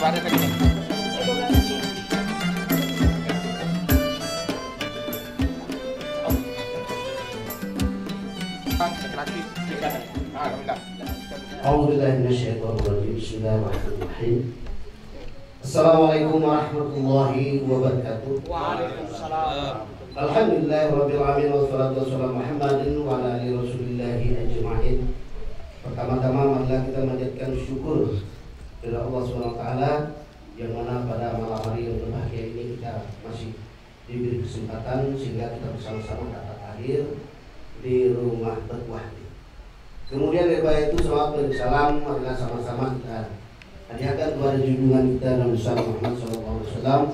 Suara kecil. Laki-laki. A'udzubillahi minasyaitonirrajim. Bismillahirrahmanirrahim. Assalamualaikum warahmatullahi wabarakatuh. Waalaikumsalam. Alhamdulillahirabbil alamin wassalatu wassalamu Muhammadin wa ala alihi rasulillahi ajma'in. Pertama-tama marilah kita menjadikan syukur kepada Allah Subhanahu wa taala yang mana pada malam hari yang berbahagia ini kita masih diberi kesempatan sehingga kita bersama-sama dapat hadir di rumah berbuah. Kemudian daripada itu salawat dan salam marilah sama-sama kita hadiahkan kepada junjungan kita Nabi Muhammad SAW.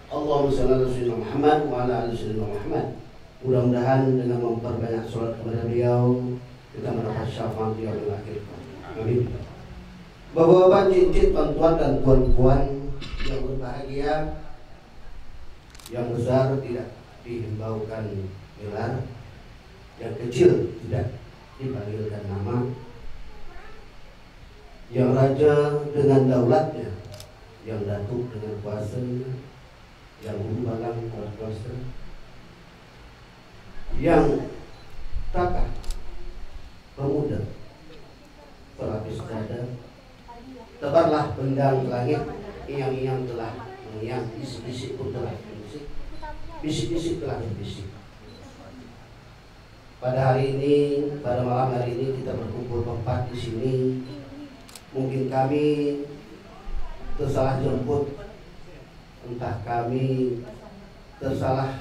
Allahumma shalli ala sayyidina Muhammad wa ala ali sayyidina Muhammad. Mudah-mudahan dengan memperbanyak salat kepada beliau kita mendapat syafaat di yaumil akhir. Amin. Bapak-bapak, cincin, tuan-tuan dan puan-puan yang berbahagia, yang besar tidak dihimbaukan gelar, yang kecil tidak dipanggilkan nama, yang raja dengan daulatnya, yang datuk dengan kuasanya, yang balang dengan kuasa, yang takah, pemuda, pelapis dada, tebarlah bendang ke langit, iyang-iyang telah mengiyang, bisik-bisik pun telah berbisik, bisik-bisik telah berbisik. Pada hari ini, pada malam hari ini kita berkumpul berempat di sini. Mungkin kami tersalah jemput, entah kami tersalah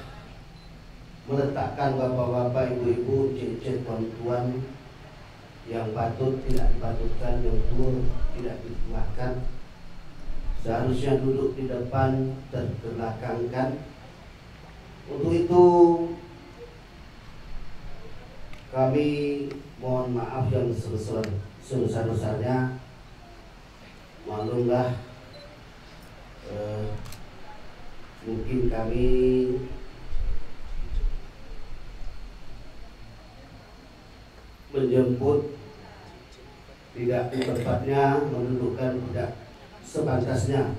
meletakkan bapak-bapak, ibu-ibu, cik-cik, tuan-tuan yang patut tidak dipatutkan, yang tua tidak dituakan. Seharusnya duduk di depan, terbelakangkan. Untuk itu kami mohon maaf yang sebesar-besarnya. Maklumlah, mungkin kami menjemput tidak di tempatnya, mendudukkan tidak sepantasnya.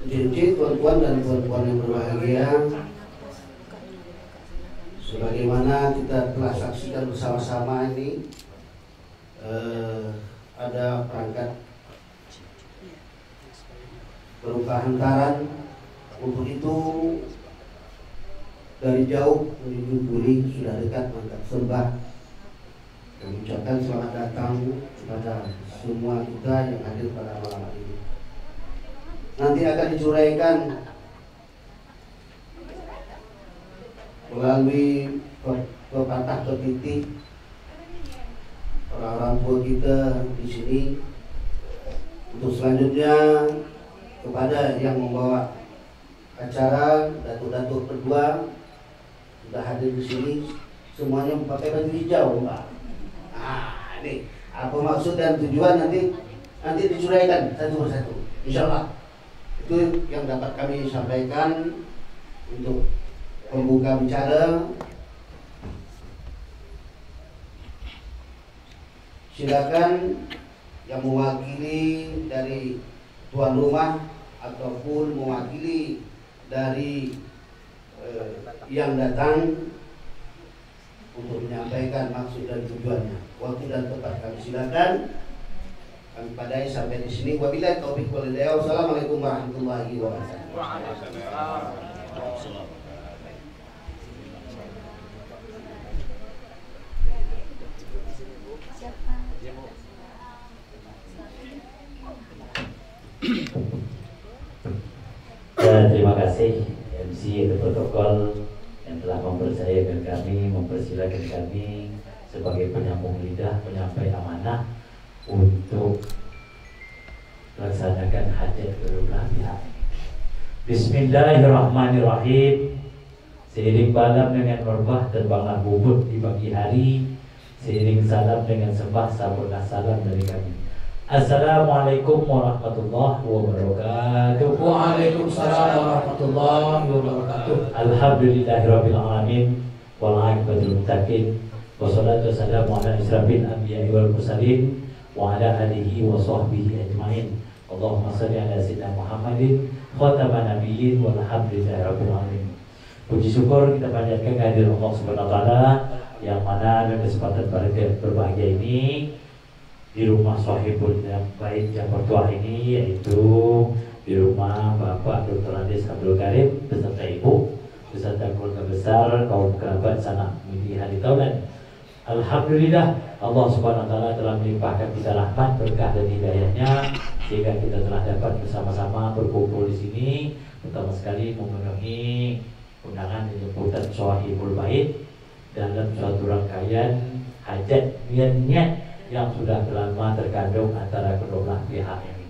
Cincin, tuan-tuan dan puan-puan yang berbahagia, sebagaimana kita telah saksikan bersama-sama ini, ada perangkat berupa hantaran. Untuk itu dari jauh menuju Buli sudah dekat mangkat sembah. Kami ucapkan selamat datang kepada semua kita yang hadir pada malam hari ini. Nanti akan dicuraikan melalui pepatah pepatih orang-orang tua kita di sini. Untuk selanjutnya kepada yang membawa acara, datuk-datuk berdua sudah hadir di sini, semuanya pakai baju hijau, Pak. Nah, ini apa maksud dan tujuan nanti dicuraikan satu persatu, insya Allah. Itu yang dapat kami sampaikan untuk pembuka bicara. Silakan yang mewakili dari tuan rumah ataupun mewakili dari yang datang untuk menyampaikan maksud dan tujuannya. Waktu dan tempat kami silakan. Kami padai sampai di sini. Wabillahi taufiq wal hidayah. Wassalamualaikum warahmatullahi wabarakatuh. Waalaikumsalam. Terima kasih MC protokol yang telah mempercayakan kami, mempersilakan kami sebagai penyambung lidah, penyampai amanah untuk melaksanakan hajat kedua pihak. Bismillahirrahmanirrahim. Seiring balam dengan merbah terbanglah bubut di pagi hari, seiring salam dengan sembah sampurna salam dari kami. Assalamualaikum warahmatullahi wabarakatuh. Waalaikumsalam warahmatullahi wabarakatuh. Alhamdulillahirabbil alamin wal aqibatul muttaqin Wassalatu wassalamu ala asyrafil anbiya'i wal mursalin wa ala alihi wa sahbihi ajmain. Allahumma shalli ala sayyidina Muhammadin khataman nabiyyin walhamdulillahi rabbil alamin. Puji syukur kita panjatkan kehadiran Allah Subhanahu wa taala yang mana dalam kesempatan berbahagia ini di rumah Sohibul Bait yang bertuah ini, yaitu di rumah Bapak Dr. Andes Abdul Karim beserta Ibu beserta keluarga besar, kaum kerabat, sanak midi hari tahunan. Alhamdulillah Allah Subhanahu wa taala telah melimpahkan kita rahmat, berkah dan hidayahnya sehingga kita telah dapat bersama-sama berkumpul di sini pertama sekali memenuhi undangan jemputan Sohibul Bait dalam suatu rangkaian hajat niat yang sudah lama terkandung antara kedua belah pihak ini.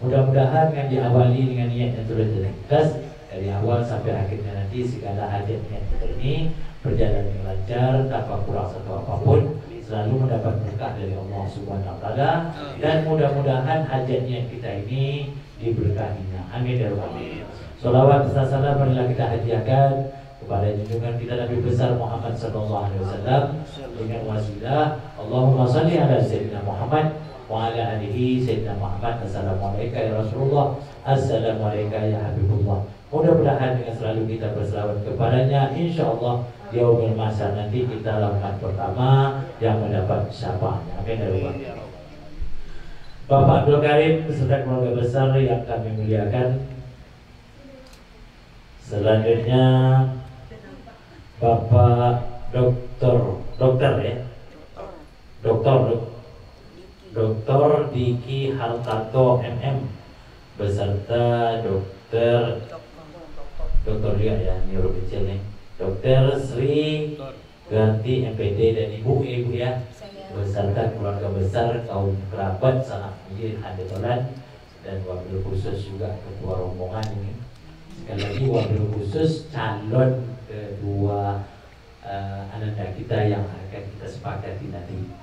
Mudah-mudahan yang diawali dengan niat yang sudah jelas dari awal sampai akhirnya nanti segala hajat niat kita ini berjalan dengan lancar tanpa kurang satu apapun, selalu mendapat berkah dari Allah Subhanahu wa taala, dan mudah-mudahan hajat niat kita ini diberkahinya. Amin ya rabbal alamin. Shalawat serta salam marilah kita hadiahkan kepada junjungan kita Nabi besar Muhammad sallallahu alaihi wasallam dengan wasilah Allahumma shalli ala sayyidina Muhammad wa ala alihi sayyidina Muhammad. Assalamualaikum ya Rasulullah, assalamualaikum ya Habibullah. Mudah-mudahan dengan selalu kita berselawat kepadanya, insyaallah yaumul mahsyar nanti kita langkah pertama yang mendapat syafaatnya. Amin ya rabbal alamin. Bapak Abdul Karim beserta keluarga besar yang kami muliakan. Selanjutnya Bapak Dr. Diki Hartanto MM beserta Dokter juga ya, ini huruf kecil nih. Dr. Sri Ganti MPD dan Ibu ya beserta keluarga besar, kaum kerabat, sanak midi hadirin dan wabil khusus juga ketua rombongan ini. Sekali lagi wabil khusus calon kedua ananda kita yang akan kita sepakati nanti.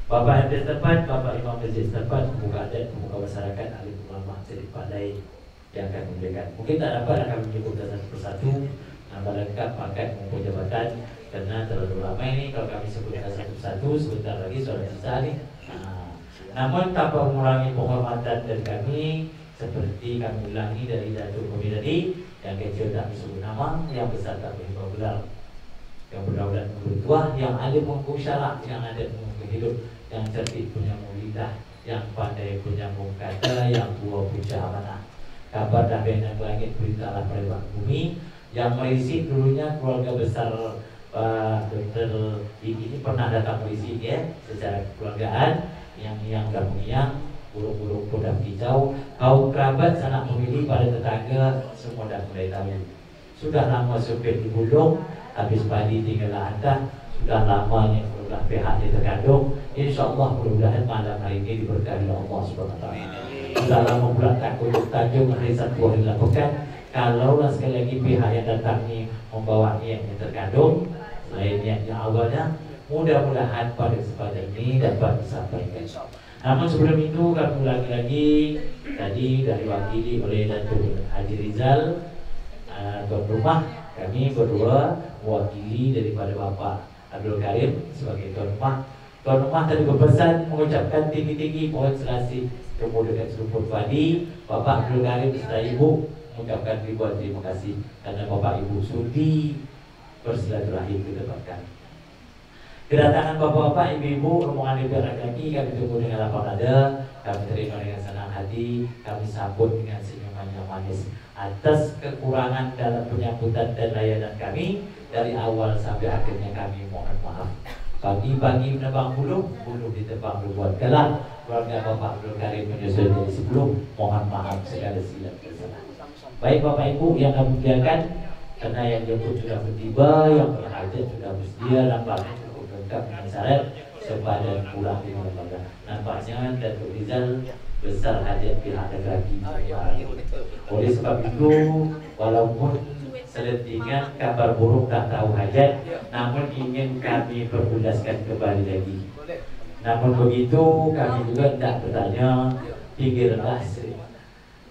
Bapak MD setempat, Bapak Imam Masjid setempat, pemuka adat, pemuka masyarakat, alim ulama, jadi pandai yang akan memberikan. Mungkin tak dapat akan menyebutkan satu persatu nama lengkap, pangkat maupun jabatan, karena terlalu lama ini kalau kami sebutkan satu persatu sebentar lagi sudah sisa nih. Namun tanpa mengurangi penghormatan dari kami, seperti kami ulangi dari Datuk Kami tadi, yang kecil tak disebut nama, yang besar tak berubah gelar, yang berdaulat bertuah, yang alim mengukur syarak, yang adat mengukur hidup, yang cerdik punya lidah, yang pandai punya kata, yang tua punya amanah. Kabar dari yang langit beritalah pada bumi, yang merisi dulunya keluarga besar Dr. ini pernah datang merisi ya secara kekeluargaan, yang gabung burung-burung podam kicau, kaum kerabat, sanak memilih pada tetangga semua dah mulai tahu. Sudah lama supir di Bulung, habis padi tinggal antah, sudah lamanya berulah pihak terkandung. InsyaAllah mudah-mudahan malam hari ini diberkahi Allah Subhanahu wa taala. Sudah lama pula tak kunjung tajung riset buah dilakukan. Kalaulah sekali lagi pihak yang datang ini membawa niat yang terkandung selain niat yang awalnya, mudah-mudahan pada kesempatan ini dapat disampaikan. Namun sebelum itu kami ulangi lagi tadi dari wakili oleh Datuk Haji Rizal, tuan rumah kami berdua mewakili daripada Bapak Abdul Karim sebagai tuan rumah. Tuan rumah tadi berpesan mengucapkan tinggi-tinggi pohon selasih tumbuh dekat serumpun padi. Bapak Abdul Karim serta Ibu mengucapkan ribuan terima kasih karena Bapak Ibu sudi bersilaturahim di depan kami. Kedatangan bapak-bapak, ibu-ibu, rombongan DPR laki-laki kami tunggu dengan lapang dada, kami terima dengan senang hati, kami sambut dengan senyuman yang manis. Atas kekurangan dalam penyambutan dan layanan kami dari awal sampai akhirnya kami mohon maaf. Pagi-pagi menebang bulu ditebang berbuat galah. Keluarga Bapak Abdul Karim menyusul dari sebelum, mohon maaf segala silap bersalah. Baik Bapak Ibu yang kami muliakan, karena yang jemput sudah bertiba, yang berhajat sudah bersedia, nampaknya cukup lengkap dengan syarat sepadan pulang di lembaga. Nampaknya Datuk Rizal besar hajat pihak laki-laki. Oleh sebab itu, walaupun selentingan kabar buruk tak tahu hajat, namun ingin kami perudaskan kembali lagi. Namun begitu kami juga tidak bertanya tinggi rendah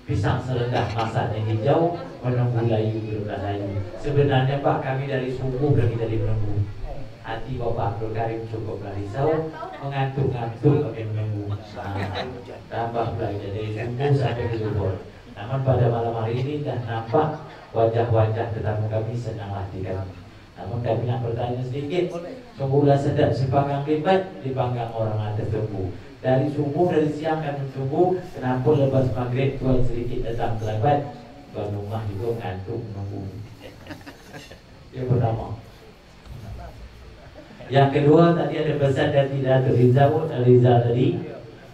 pisang serendah masanya hijau menunggu layu belum layu. Sebenarnya Pak kami dari subuh dan kita menunggu. hati Bapak Abdul Karim cukup risau, mengantuk-ngantuk pakai menunggu. Tambah belajar dari subuh sampai ke zuhur. Namun pada malam hari ini dah nampak wajah-wajah tetamu kami senang hati kami. Namun kami nak bertanya sedikit, sungguhlah sedap dipanggang lipat, dipanggang orang atas lembu. Dari subuh, dari siang kami tunggu, kenapa lepas maghrib tuan sedikit datang terlambat? Tuan rumah juga ngantuk menunggu. Yang pertama. Yang kedua tadi ada pesan dari Datuk Rizal tadi.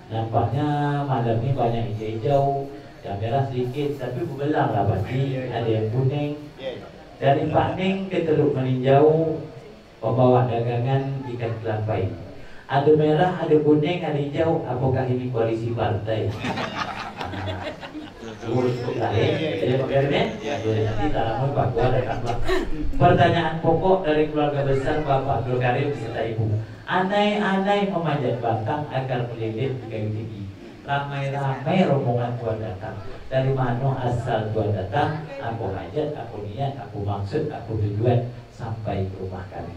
Nampaknya malam ni banyak hijau-hijau, yang merah sedikit, tapi berbelang lah pasti. Ada yang kuning. Dari Pak Ning ke Teluk Meninjau, pembawa dagangan ikan kelampai. Ada merah, ada kuning, ada hijau. Apakah ini koalisi partai? Pertanyaan pokok dari keluarga besar Bapak Abdul Karim beserta Ibu. Andai-andai memanjat batang agar melilit di kayu tinggi. Ramai-ramai rombongan Tuhan datang. Dari mana asal Tuhan datang? Aku hajat, aku niat, aku maksud, aku tujuan sampai ke rumah kami.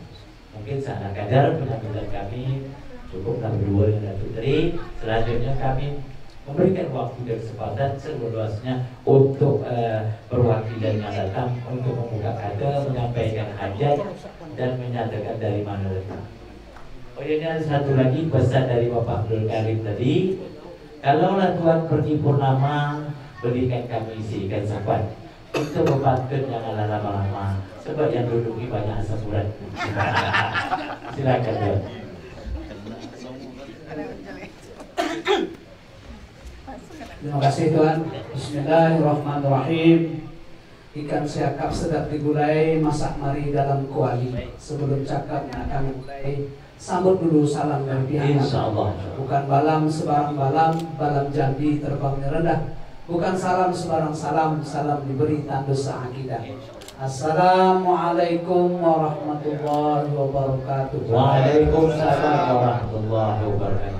Mungkin sana kadar penampilan kami cukuplah berdua dengan Datuk Tri. Selanjutnya kami memberikan waktu dan kesempatan seluasnya untuk perwakilan yang datang untuk membuka kata, menyampaikan hajat dan menyatakan dari mana datang. Oh ini ada satu lagi pesan dari Bapak Abdul Karim tadi. Kalaulah Tuhan pergi purnama, berikan kami isi ikan sapat. Itu berpantun janganlah lama-lama, sebab yang duduk ini banyak asam urat. Silakan Tuan. Terima kasih Tuan. Bismillahirrahmanirrahim. Ikan siakap sedap digulai, masak mari dalam kuali. Sebelum cakap akan mulai, sambut dulu salam dari pihak. Insyaallah. Bukan balam sebarang balam, balam jambi terbangnya rendah. Bukan salam sebarang salam, salam diberi tanda seakidah. Assalamualaikum warahmatullahi wabarakatuh. Waalaikumsalam warahmatullahi wabarakatuh.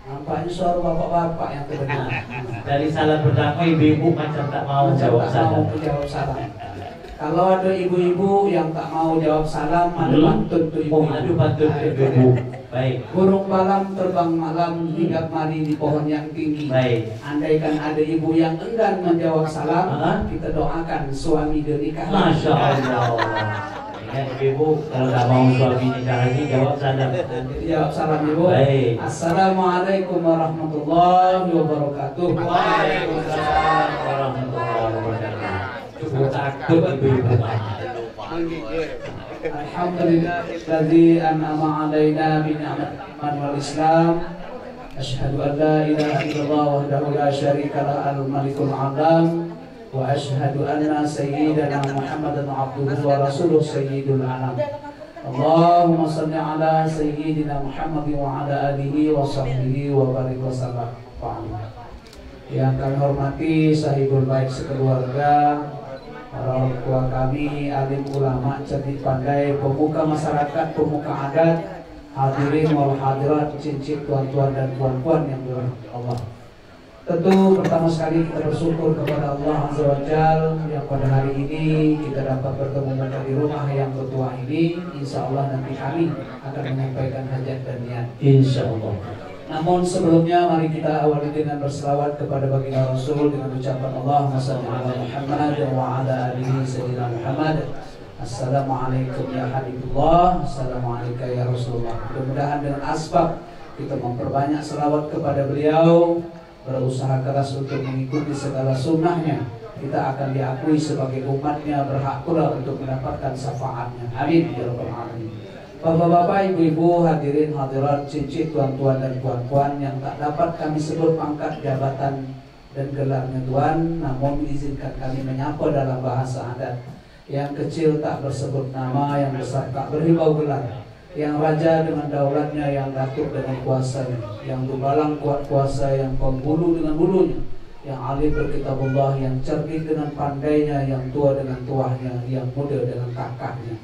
Nampaknya suara bapak-bapak yang terdengar. Dari salam pertama ibu-ibu macam tak mau jawab salam. Kalau ada ibu-ibu yang tak mau jawab salam, ada pantun tuh ibu. Ada pantun ibu. Baik. Burung balam terbang malam hinggap mari di pohon yang tinggi. Baik. Andaikan ada ibu yang enggan menjawab salam, kita doakan suami nikah. Masya Allah. Ingat ibu, kalau tak mau suami nikah lagi jawab salam. Jawab salam ibu. Baik. Assalamualaikum warahmatullahi wabarakatuh. Waalaikumsalam warahmatullahi wabarakatuh. Cukup takut ibu-ibu. Alhamdulillahilladzi an'ama 'alaina bi ni'matil iman wal Islam. Asyhadu an la ilaha illallah wahdahu la syarika lahu al-malikul 'alam wa asyhadu anna sayyidana Muhammadan 'abduhu wa rasuluh sayyidul anam. Allahumma shalli 'ala sayyidina Muhammad wa 'ala alihi wa sahbihi wa barik wa sallam. Yang kami hormati sahibul baik sekeluarga, para orang tua kami, alim ulama, cerdik pandai, pemuka masyarakat, pemuka adat, hadirin wal hadirat, cincin tuan-tuan dan puan-puan yang dirahmati Allah. Tentu pertama sekali kita bersyukur kepada Allah Azza wa Jalla yang pada hari ini kita dapat bertemu di rumah yang bertuah ini. Insya Allah nanti kami akan menyampaikan hajat dan niat. Insya Allah. Namun sebelumnya mari kita awali dengan berselawat kepada baginda Rasul dengan ucapan Allahumma shalli ala Muhammad wa ala alihi sayyidina Muhammad. Assalamualaikum ya Habibullah, assalamualaikum ya Rasulullah. Mudah-mudahan dengan asbab kita memperbanyak selawat kepada beliau, berusaha keras untuk mengikuti segala sunnahnya, kita akan diakui sebagai umatnya, berhak pula untuk mendapatkan syafaatnya. Amin ya rabbal alamin. Bapak-bapak, ibu-ibu, hadirin hadirat, cincin tuan-tuan dan puan-puan yang tak dapat kami sebut pangkat, jabatan dan gelarnya Tuan, namun izinkan kami menyapa dalam bahasa adat. Yang kecil tak bersebut nama, yang besar tak berhilau gelar, yang raja dengan daulatnya, yang datuk dengan kuasanya, yang dubalang kuat kuasa, yang pembulu dengan bulunya, yang alim berkitabullah, yang cerdik dengan pandainya, yang tua dengan tuahnya, yang muda dengan kakaknya.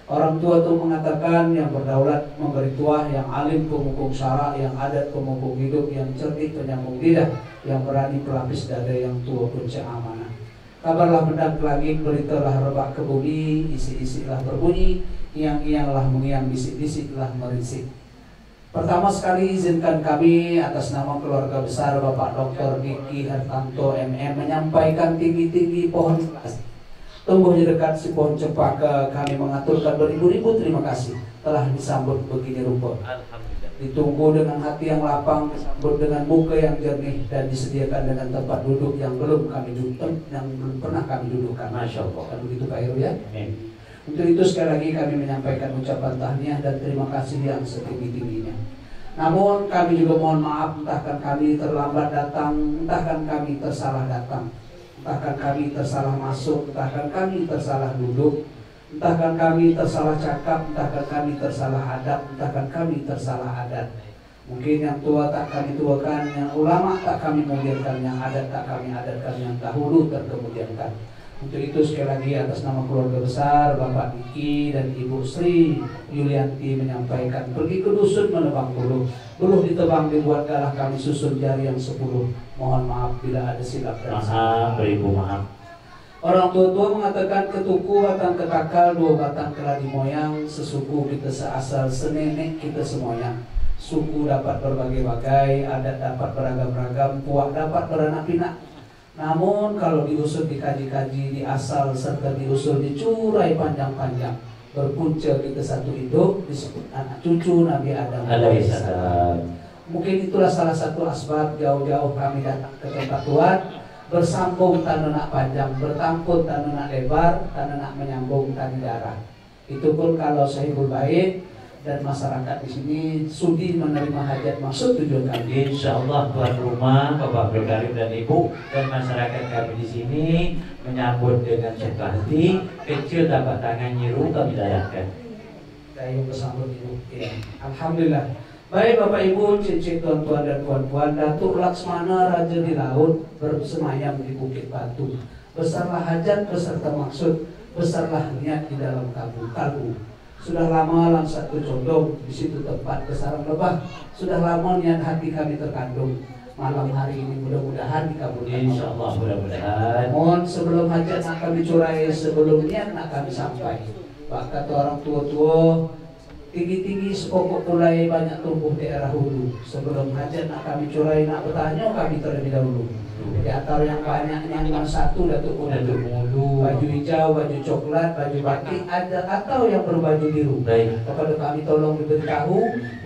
Orang tua itu mengatakan yang berdaulat memberi tuah, yang alim pemukul syarak, yang adat pemukul hidup, yang cerdik penyambung lidah, yang berani pelapis dada, yang tua punca amanah. Kabarlah mendak ke langit, beritalah rebak ke bumi, isi-isilah berbunyi, iang-ianglah mengiang, bisik-bisiklah merisik. Pertama sekali izinkan kami atas nama keluarga besar Bapak Dr. Diki Hartanto MM menyampaikan tinggi-tinggi pohon tumbuh di dekat si pohon cempaka. Kami mengaturkan beribu-ribu terima kasih telah disambut begini rupa. Ditunggu dengan hati yang lapang, disambut dengan muka yang jernih, dan disediakan dengan tempat duduk yang belum pernah kami dudukkan. Masya Allah. Kan begitu Pak Heru ya? Untuk itu sekali lagi kami menyampaikan ucapan tahniah dan terima kasih yang setinggi-tingginya. Namun kami juga mohon maaf, entahkan kami terlambat datang, entahkan kami tersalah datang, entahkan kami tersalah masuk, entahkan kami tersalah duduk, entahkan kami tersalah cakap, entahkan kami tersalah adab, entahkan kami tersalah adat. Mungkin yang tua tak kami tuakan, yang ulama tak kami muliakan, yang adat tak kami adatkan, yang dahulu terkemudiankan. Untuk itu sekali lagi atas nama keluarga besar Bapak Diki dan Ibu Sri Yulianti menyampaikan, pergi ke dusun menebang buluh, buluh ditebang dibuat galah, kami susun jari yang 10. Mohon maaf bila ada silap dan salah. Beribu maaf. Orang tua-tua mengatakan ketuku batang ketakal, 2 batang keladi moyang, sesuku kita seasal, senenek kita semoyang. Suku dapat berbagai-bagai, adat dapat beragam-ragam, puak dapat beranak pinak. Namun kalau diusul dikaji-kaji, diasal serta diusul dicurai panjang-panjang, berpunca kita satu induk disebut anak cucu Nabi Adam alaihissalam. Mungkin itulah salah satu asbab jauh-jauh kami datang ke tempat Tuhan, bersambung tanah panjang, bertampun tanah lebar, tanah menyambung tali darah. Itu pun kalau sahibul bait dan masyarakat di sini sudi menerima hajat maksud tujuan kami. Insya Allah tuan rumah, Bapak Berkarim dan Ibu dan masyarakat kami di sini menyambut dengan sentuh hati, kecil dapat tangan nyiru kami layakkan. Kayu bersambut Ibu. Ya. Alhamdulillah. Baik Bapak Ibu, cicit tuan-tuan dan puan-puan, Datuk Laksmana Raja di Laut bersemayam di Bukit Batu. Besarlah hajat beserta maksud, besarlah niat di dalam kalbu. Sudah lama langsat condong, di situ tempat kesarang lebah. Sudah lama niat hati kami terkandung. Malam hari ini mudah-mudahan dikabulkan. Insya Allah mudah-mudahan. Mohon sebelum hajat nak kami curai, sebelum niat nak kami sampai. Bahkan orang tua-tua tinggi-tinggi sepokok mulai banyak tumbuh daerah hulu. Sebelum hajat nak kami curai, nak bertanya kami terlebih dahulu. Di antara yang banyaknya yang satu Datuk Mulu, baju hijau, baju coklat, baju batik, ada atau yang berbaju biru. Kepada kami tolong diberitahu,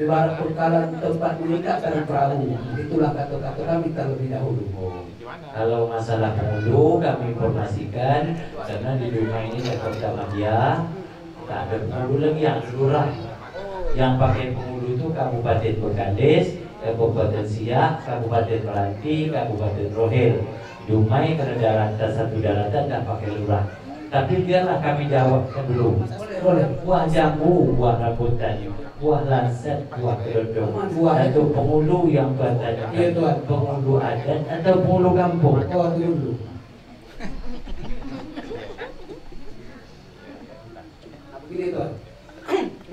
ibarat perkalan tempat mengikat dari perahu. Itulah kata-kata kami terlebih dahulu. Kalau masalah penghulu kami informasikan, karena di rumah ini Kota Madya tak ada penghulu lagi yang lurah. Yang pakai penghulu itu Kabupaten Bengkades, Kabupaten Siak, Kabupaten Meranti, Kabupaten Rohel. Dumai karena daratan satu daratan tak pakai lurah. Tapi biarlah kami jawabkan dulu. Boleh. Buah jambu, buah rambutan, buah lansat, buah kerodong. Satu penghulu yang tuan tanya. Iya tuan. Penghulu adat atau penghulu kampung? Oh dulu. Begini tuan.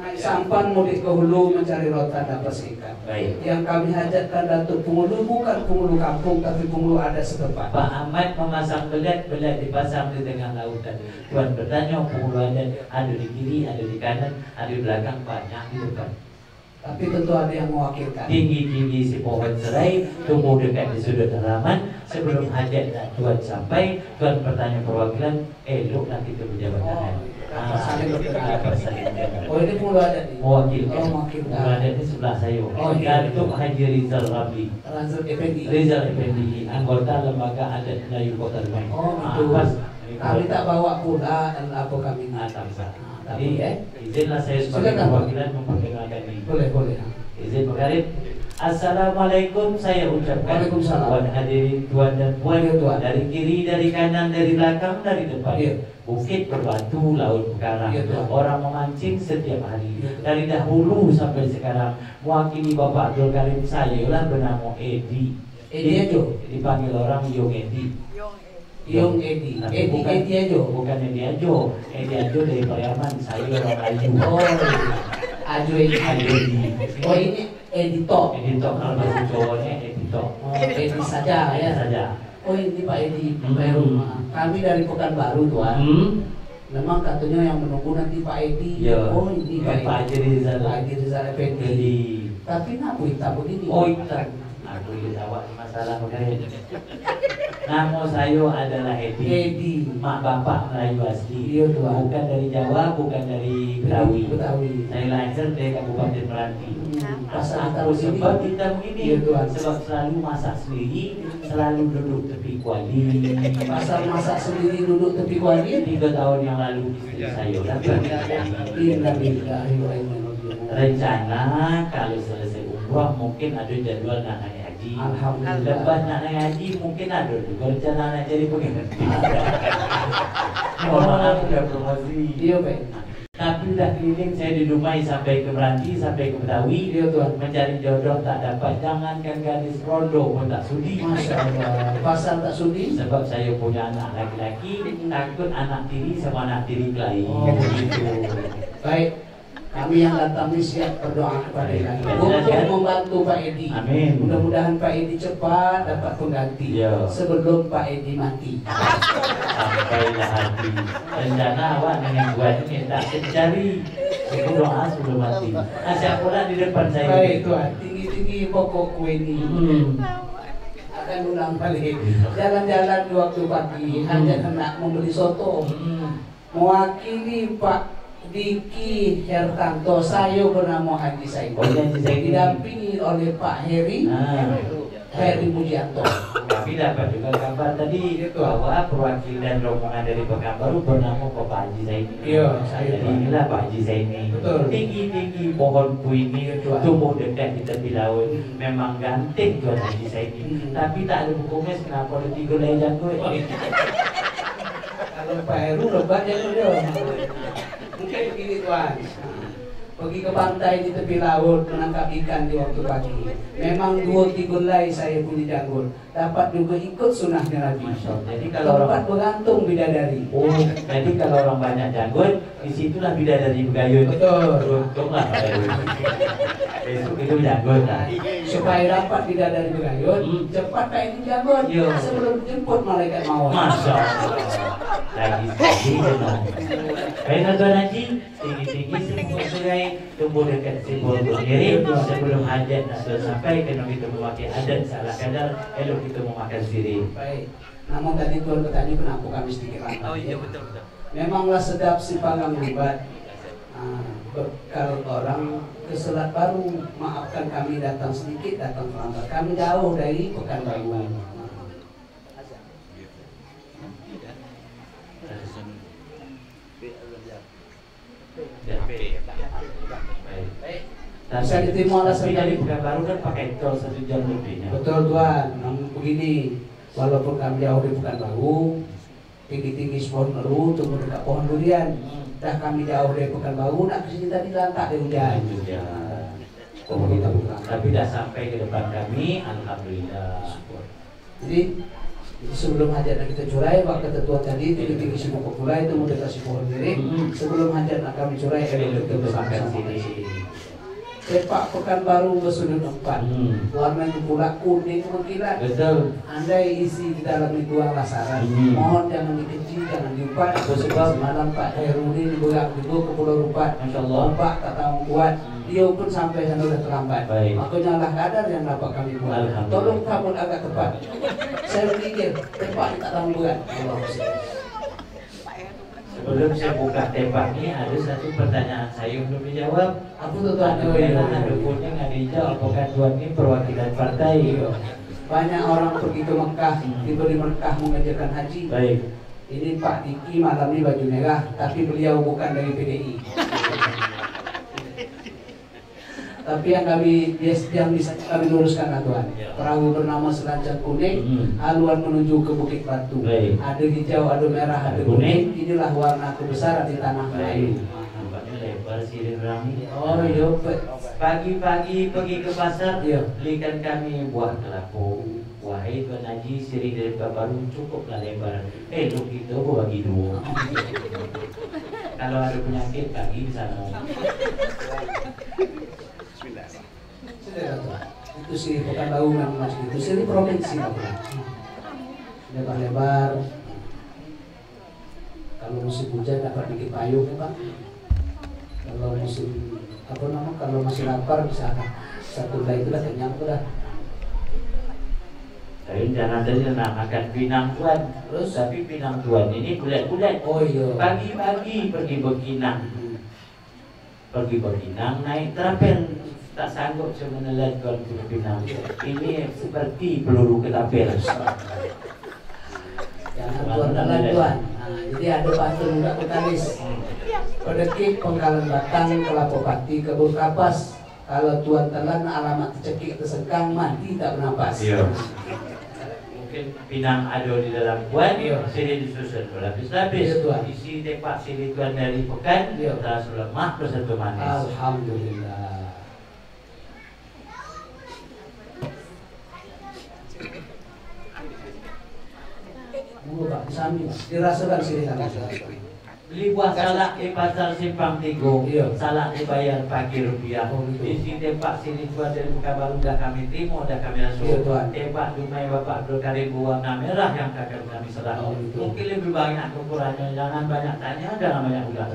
Naik sampan mudik ke hulu mencari rotan dan bersihkan. Baik. Yang kami hajatkan Datuk penghulu bukan penghulu kampung, tapi penghulu adat setempat. Pak Ahmad memasang belat dipasang di tengah lautan. Tuan bertanya penghulu adat ada di kiri, ada di kanan, ada di belakang, banyak di depan. Tapi tentu ada yang mewakilkan. Tinggi-tinggi si pohon serai tumbuh dekat di sudut halaman. Sebelum hajat dan tuan sampai, tuan bertanya perwakilan, eloklah kita berjabat tangan. Oh ini penghulu adat nih? Mewakilkan. Oh mewakilkan. Penghulu adat ini sebelah saya. Oh iya. Datuk Haji Rizal Ramli. Rizal Effendi, anggota lembaga adat Melayu Kota Dumai. Oh itu. Kami tak bawa pula apa kami. Jadi izinlah saya sebagai perwakilan memperkenalkan diri. Boleh. Izin berkarim. Assalamualaikum saya ucapkan. Waalaikumsalam. Tuan hadirin tuan dan puan, Ya, Tuan. dari kiri, dari kanan, dari belakang, dari depan. Ya. Bukit berbatu, laut berkarang. Ya, Tuan. Orang memancing setiap hari. Ya. Dari dahulu sampai sekarang mewakili Bapak Abdul Karim saya lah bernama Edi. Edi Ajo. Dipanggil orang Yong Edi. Yong Edi. Tapi bukan Edi Ajo. Bukan Edi Ajo. Edi Ajo dari Pariaman. Saya orang Ayu. Oh, Ajo Edi. Ayu Edi. Oh ini editor. Editor kalau bahasa cowoknya editor. Oh, Edi saja ya. saja. oh ini Pak Edi Pekanbaru. Kami dari Pekanbaru Tuan. Memang katanya yang menunggu nanti Pak Edi. Oh ini Pak Haji Rizal. Pak Haji Rizal Effendi. Tapi kenapa hitam begini? Oh hitam. Aku dijawab masalah begini. Nama saya adalah Edi. Mak bapak Melayu asli. Iya Tuan. Bukan dari Jawa, bukan dari Betawi. Betawi. Saya lahir dari Kabupaten Meranti. Pasal Aku sebab kita begini. Iya Tuan. Sebab selalu masak sendiri, selalu duduk tepi kuali. Pasal masak sendiri duduk tepi kuali. 3 tahun yang lalu istri saya dapat. Rencana kalau selesai umrah mungkin ada jadwal nak naik haji. Alhamdulillah. Lepas nak naik haji mungkin ada juga rencana nak jadi pengantin. Mohon maaf sudah promosi. Iya Pak. Tapi dah keliling saya di Dumai sampai ke Meranti sampai ke Betawi. Iya Tuan. Mencari jodoh tak dapat. Jangankan gadis rondo pun tak sudi. Masya Allah. Pasal tak sudi? Sebab saya punya anak laki-laki, takut anak tiri sama anak tiri kelahi. Oh begitu. Baik. Kami yang datang ini siap berdoa kepada Ilahi untuk membantu Pak Edi. Amin. Mudah-mudahan Pak Edi cepat dapat pengganti sebelum Pak Edi mati. Sampailah hati. Rencana awak dengan buat ini tak mencari. Aku doa sudah mati. Asyik pula di depan saya. Baik Tuhan, tinggi-tinggi pokok kue ini. Akan ulang balik. Jalan-jalan di waktu pagi hanya hendak membeli soto. Mewakili Pak Diki Hertanto, saya bernama Haji Said. Didampingi oleh Pak Heri Mujianto. Kami dapat juga kabar tadi bahwa perwakilan rombongan dari Pekanbaru bernama Bapak Haji Zaini. Iya, saya. Jadi inilah Pak Haji Zaini. Tinggi-tinggi pohon ini tumbuh dekat di tepi laut. Memang ganteng Tuan Haji Zaini. Tapi tak ada hukumnya kenapa ada 3 lay jago. Kalau Pak Heru lebat ya dia. Mungkin begini Tuan, pergi ke pantai di tepi laut menangkap ikan di waktu pagi. Memang 2-3 helai saya punya janggut. Dapat juga ikut sunnahnya Nabi. Jadi kalau tempat bergantung bidadari. Oh, jadi kalau orang banyak janggut, disitulah bidadari bergayut. Betul. Untunglah besok itu janggut. Supaya dapat bidadari bergayut, cepat kayak ini janggut. Sebelum jemput malaikat maut. Masya Allah. Lagi tenang. Baiklah Tuan Haji, tinggi-tinggi semua sungai tumbuh dekat simbol berdiri. Sebelum hajat nak sampai, kena kita memakai adat salah kadar, elok kita memakan sendiri. Baik. Namun tadi Tuan bertanya kenapa kami sedikit lambat. Oh iya betul. Memanglah sedap si panggang libat. Bekal orang ke Selat Baru. Maafkan kami datang sedikit, datang terlambat. Kami jauh dari Pekanbaru. Bisa diterima alasan dari Pekanbaru kan pakai tol 1 jam lebihnya. Betul Tuan. Namun begini, walaupun kami jauh dari Pekanbaru, tinggi-tinggi pohon meru, tumbuh dekat pohon durian. Dah kami jauh dari Pekanbaru, nak kesini tadi lantak dari hujan. Tapi dah sampai ke depan kami, alhamdulillah. Jadi sebelum hajat nak kita curai, waktu ketua tadi tinggi-tinggi semua populai itu mau dikasih pohon diri. Sebelum hajat nak kami curai, kita bersama-sama sini. Sepak Pekanbaru bersudut 4. Warnanya pula kuning mengkilat. Betul. Andai isi di dalam itu lasaran. Mohon jangan dikeji, jangan diumpat. Sebab malam Pak Herudin berak juga ke Pulau Rupat. Insyaallah. Pak tak tahu kuat. Dia pun sampai sana sudah terlambat. Makanya lah kadar yang dapat kami buat. Tolong kamu agak tepat. Saya berpikir tepat tak tahu buat. Sebelum saya buka tembak ini ada satu pertanyaan saya belum dijawab. Apa tu Tuan? Ada kuning, ada hijau. Apakah Tuan ini perwakilan partai? Banyak orang pergi ke Mekah, diberi Mekah mengajarkan haji. Baik. Ini Pak Diki malam ini baju merah, tapi beliau bukan dari PDI. Tapi yang bisa kami luruskan Tuan. Perahu bernama Selancar Kuning, haluan menuju ke Bukit Batu. Ada hijau, ada merah, ada kuning. Inilah warna kebesaran di tanah Melayu. Nampaknya lebar sih ini. Oh iya. Pagi-pagi pergi ke pasar, belikan kami buah kelapa. Wahai Tuan Haji, sirih dari Pekanbaru cukuplah lebar. Lu kita bagi 2. Kalau ada penyakit kaki di sana. Itu sih Pekanbaru memang masih itu sih provinsi. lebar-lebar. Kalau musim hujan dapat bikin payung ya Pak. Kalau musim kalau masih lapar bisa satu helai itu dah kenyang sudah. Saya jangan saja nak makan pinang tuan. Terus Tapi pinang tuan ini bulat-bulat. oh iya. Pagi-pagi pergi berkinang. Pergi berkinang naik trapel. Tak sanggup saya menelan tuan ke pinang. Ini seperti peluru ketapel. Jangan tuan telan tuan. Nah, jadi ada pantun muda Betawi. Pedekik pengkalan batang kelapa pati kebun kapas. Kalau tuan telan alamat cekik tersekang mati tak bernapas. Iya. Mungkin pinang ada di dalam kuan, Iya. sini disusun berlapis-lapis. Iya, tuan. Isi tepak sini tuan dari pekan, Iya. rasa lemah bersatu manis. Alhamdulillah. Monggo Pak, disami Pak. Dirasakan sini sana. Beli buah salak di pasar Simpang Tigo, Iya. salak dibayar pagi rupiah. Oh, gitu. Isi tepak sini tuan dari muka baru dah kami terima, dah kami Iya, asuh. tuan. Tepak dumai bapak berkari warna merah yang akan kami serah. Oh, gitu. Mungkin lebih banyak ukurannya, jangan banyak tanya, jangan banyak ular.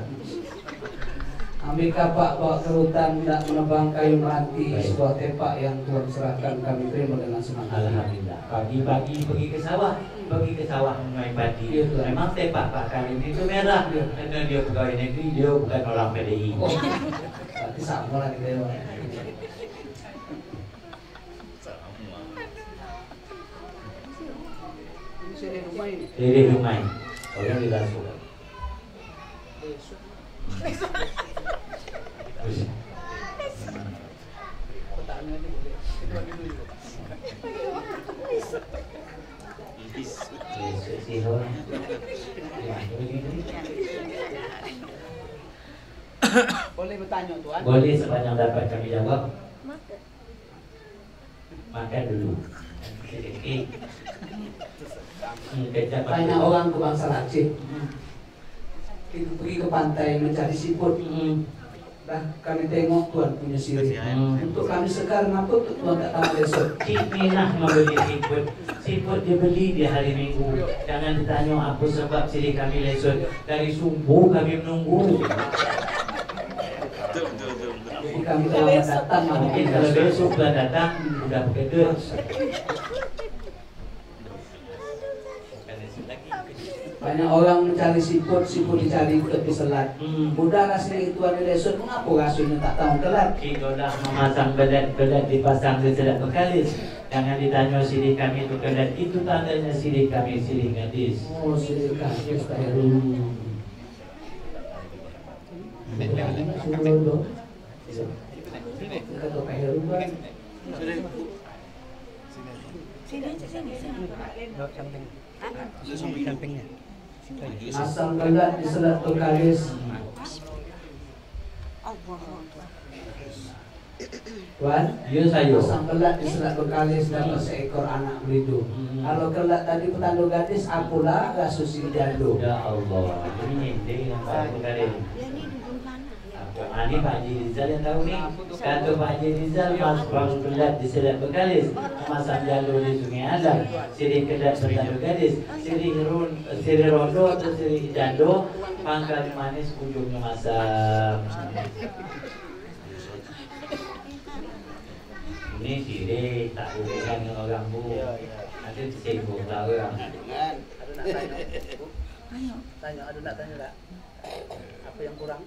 Ambil kapak bawa ke hutan, tidak menebang kayu meranti. Baik. Sebuah tepak yang Tuhan serahkan kami terima dengan senang hati. Alhamdulillah. Pagi-pagi pergi ke sawah menuai padi. Iya, tuan. Memang tepak Pak Karim itu merah. Iya. Karena dia pegawai negeri, dia bukan orang PDI. Oh, berarti sama lah kita ya Pak. Dari rumah. Orang di langsung. Boleh bertanya tuan? Boleh sepanjang dapat kami jawab. Makan dulu. Kecap Banyak orang ke bangsa Aceh itu pergi ke pantai mencari siput. Dah kami tengok Tuhan punya sirih. Untuk kami sekarang apa untuk Tuan tak tahu besok. Inilah membeli siput. Siput dia beli di hari Minggu. Jangan ditanya apa sebab sini kami lesot. Dari subuh kami menunggu. Jadi kami telah datang Mungkin kalau besok sudah datang, sudah bekerja. banyak orang mencari siput dicari ke tepi selat. Mudah rasanya itu ada lesot, mengapa rasanya tak tahu kelat? Kita dah memasang belat-belat dipasang di selat bekalis. Jangan ditanya sidik kami itu kelat. Itu tandanya sidik kami, sidik gadis. Oh, silakan Ustaz Heru. Suruh kata Pak Heru kan. Asam kelat di selat bekalis. Tuan, Ya saya. asam kelat di selat bekalis dapat seekor anak beridu. Kalau kelat tadi petanda gadis, apalah rasusi jando. Ya Allah, ini yang paling bekalis. Ini Pak Haji Rizal yang tahu ni. Kata Pak Haji Rizal mas bang kelat di selat bekalis, masang jalur di Sungai Alam, sirih kelat bertanda gadis, sirih rondo atau sirih jando, pangkal manis ujungnya masam. Ini sirih tak hubungan dengan orang bu. Nanti sibuk lah orang. Tanya, ada nak tanya tak? Apa yang kurang?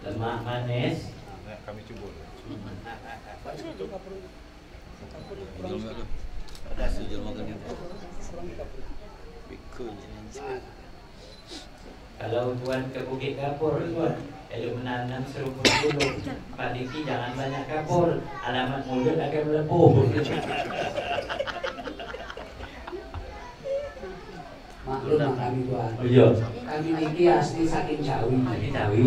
Lemak manis. Kami cuba. Kalau tuan ke Bukit Kapur tuan, kalau menanam seruput dulu, Pak Diki jangan banyak kapur, alamat mulut akan melepuh. Maklum kami tuan. Oh iya. Kami niki asli saking Cawi. Ini Cawi.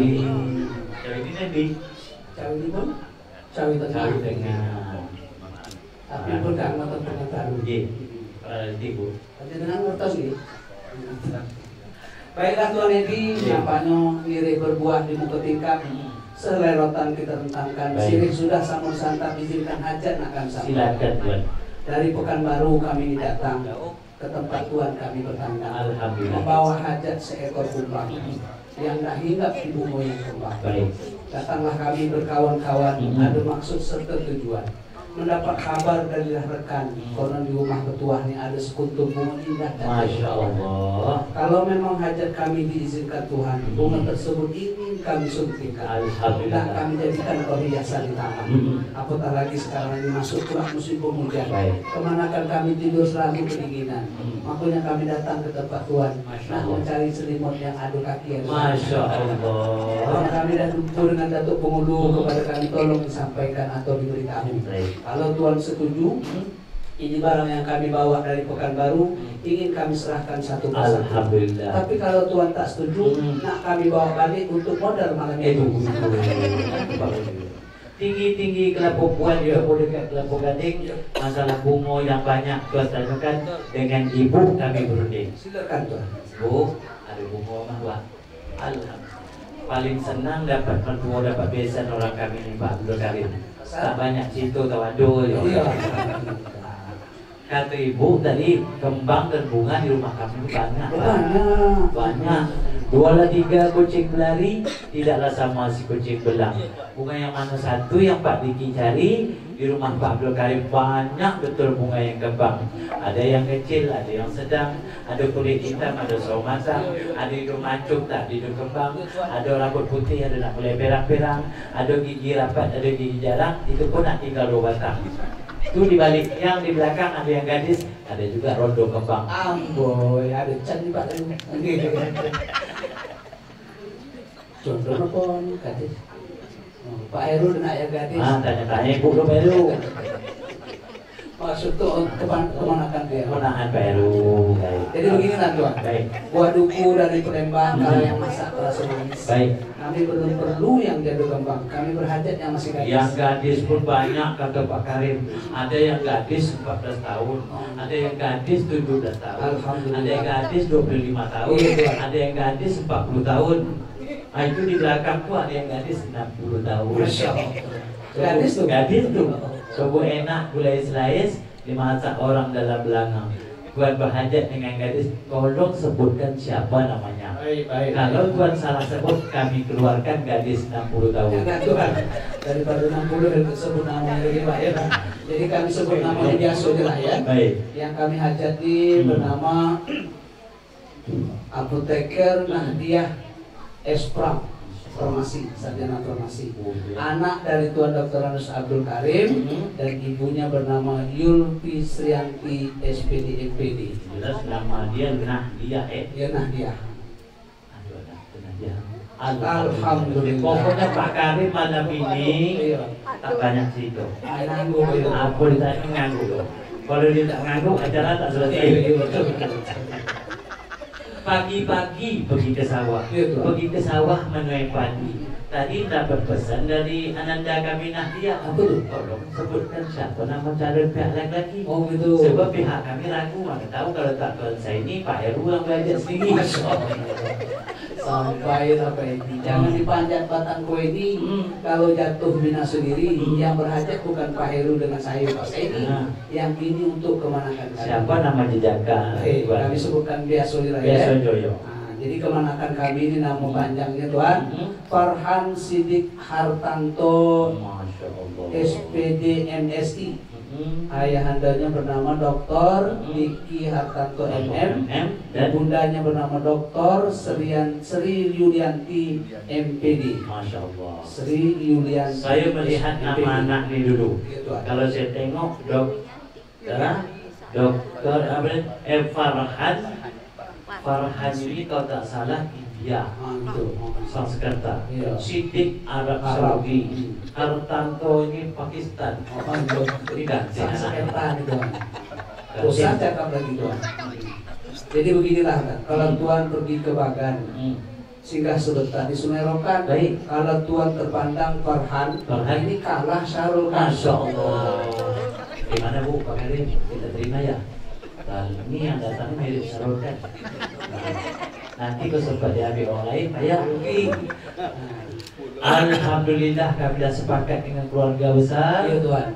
Cawi ini Nabi. Cawi ini pun Cawi tengah. Cawi tengah. Tapi pun gak ngotot dengan baru. Iya. Para ibu. Tapi dengan ngotot nih. Baiklah Tuan Edi, nampaknya mirip berbuah di muka tingkat. Selerotan kita rentangkan. Baik. Sirih sudah samun santap, izinkan hajat nak kami sambut. Silakan tuan. Dari Pekanbaru kami ini datang. ke tempat Tuhan kami bertanda. Alhamdulillah. Membawa hajat seekor kumbang yang tak hinggap di bumi yang kembang. Baik. Datanglah kami berkawan-kawan, ada maksud serta tujuan. Mendapat kabar dari rekan, konon di rumah petuah ini ada sekuntum bunga indah dan Masya Allah. kalau memang hajat kami diizinkan Tuhan, bunga tersebut ingin kami suntikan. Alhamdulillah. Dan kami jadikan perhiasan di tangan. Apatah lagi sekarang ini masuk pula musim penghujan. Baik. Kemanakan kami tidur selalu kedinginan. Makanya kami datang ke tempat Tuhan, Masya nah Allah. mencari selimut yang adu kaki yang Masya Karena Allah. kami dah jumpa dengan Datuk Pengulu kepada kami tolong disampaikan atau diberitahu. Baik. Kalau Tuhan setuju, ini barang yang kami bawa dari Pekanbaru, ingin kami serahkan satu persatu. Alhamdulillah. Tapi kalau Tuhan tak setuju, nak kami bawa balik untuk modal malam itu. Tinggi-tinggi kelapa puan juga boleh dekat kelapa gading. Masalah bunga yang banyak Tuhan tanyakan dengan ibu kami berunding. Silakan Tuhan. Bu, ada bunga mah Pak. Alhamdulillah. Paling senang dapat mertua, dapat besan orang kami ini Pak Abdul Karim. Tak banyak situ tawadul. Iya. Kata ibu tadi kembang dan bunga di rumah kami banyak. Banyak. Banyak. 2-3 kucing berlari tidaklah sama si kucing belang. Bunga yang mana satu yang Pak Diki cari di rumah Pak Abdul Karim banyak betul bunga yang kembang. Ada yang kecil, ada yang sedang, ada kulit hitam, ada sawo matang, ada hidung mancung, tak ada hidung kembang, ada rambut putih, ada nak boleh perang-perang, ada gigi rapat, ada gigi jarang, itu pun nak tinggal 2 batang. Itu di balik, yang di belakang ada yang gadis, ada juga rondo kembang. Amboy, ada can di Pak tadi. Contoh apa nih gadis? Pak Heru dan ayah gadis. Tanya-tanya ibu lo baru. Maksud tuh kemanakan dia? Kemenangan baru. Baik. Jadi beginilah Tuhan. Baik. Buah duku dari Palembang, kalau yang masak terasa manis. Baik. Kami belum perlu yang jadu kembang. Kami berhajat yang masih gadis. Yang gadis pun banyak kata Pak Karim. Ada yang gadis 14 tahun, ada yang gadis 17 tahun, Alhamdulillah. ada yang gadis 25 tahun, ada yang gadis 40 tahun. Nah, itu di belakang tuh ada yang gadis 60 tahun. Masya Allah. Gadis tuh. Gadis tuh. Coba enak gulai slice dimasak orang dalam belakang. Tuan berhajat dengan gadis, tolong sebutkan siapa namanya. Baik. Kalau Tuan salah sebut, kami keluarkan gadis 60 tahun. Jangan Tuhan. Daripada 60 dan sebut namanya lagi Pak ya. Jadi kami sebut namanya biasa aja lah ya. Baik. Yang kami hajati bernama Apoteker Nahdiah Espram, farmasi, sarjana farmasi. Anak dari Tuan Dr. Anus Abdul Karim dan ibunya bernama Yulfi Srianti SPD MPD. Jelas nama dia Nahdiah Ya Nahdiah. Aduh, Nahdiah. Alhamdulillah. Pokoknya Pak Karim malam ini tak banyak cerita. Nganggu ya. Apa ditanya nganggu loh. Kalau dia tak nganggu, acara tak selesai. Pagi-pagi pergi ke sawah, pergi ke sawah menuai padi. Tadi dapat pesan dari ananda kami Nahdiah. Apa tuh? Tolong sebutkan siapa nama calon pihak laki-laki. Oh gitu. Sebab pihak kami ragu, maka tahu kalau tak tuan saya ini Pak Heru yang belajar sendiri. Sampai ini jangan dipanjat batang kue ini. Kalau jatuh bina sendiri. Yang berhajat bukan Pak Heru dengan saya Pak Saidi. Yang ini untuk kemanakan kami. Siapa nama jejakan? Kami sebutkan Biasolira ya. Biasojoyo. Jadi kemanakan kami ini nama panjangnya Tuhan Farhan Sidik Hartanto Masya Allah. SPD MSI. Ayahandanya bernama Dr. Diki Hartanto MM dan bundanya bernama Dr. Sri Yulianti MPD. Masya Allah. Sri Yulianti. Saya melihat nama MPD. anak ini dulu. Gitu, Kalau saya tengok Dokter Farhan ini kalau tak salah India. Sang Sekerta. Iya. Sidik Arab Saudi. Hartanto ini Pakistan. Tidak. Sang Sekerta itu. Usah cakap lagi Tuhan. Jadi beginilah kan, kalau Tuhan pergi ke Bagan, singgah sebentar di Sungai Rokan. Baik. Kalau Tuhan terpandang Farhan, ini kalah Syarul Masya Kasong. Allah. Gimana Bu, Pak Karim? Kita terima ya. Dan ini yang datang mirip Syarul kan. Nanti kalau sempat diambil orang lain, bayar rugi. Alhamdulillah kami dah sepakat dengan keluarga besar. Iya Tuhan.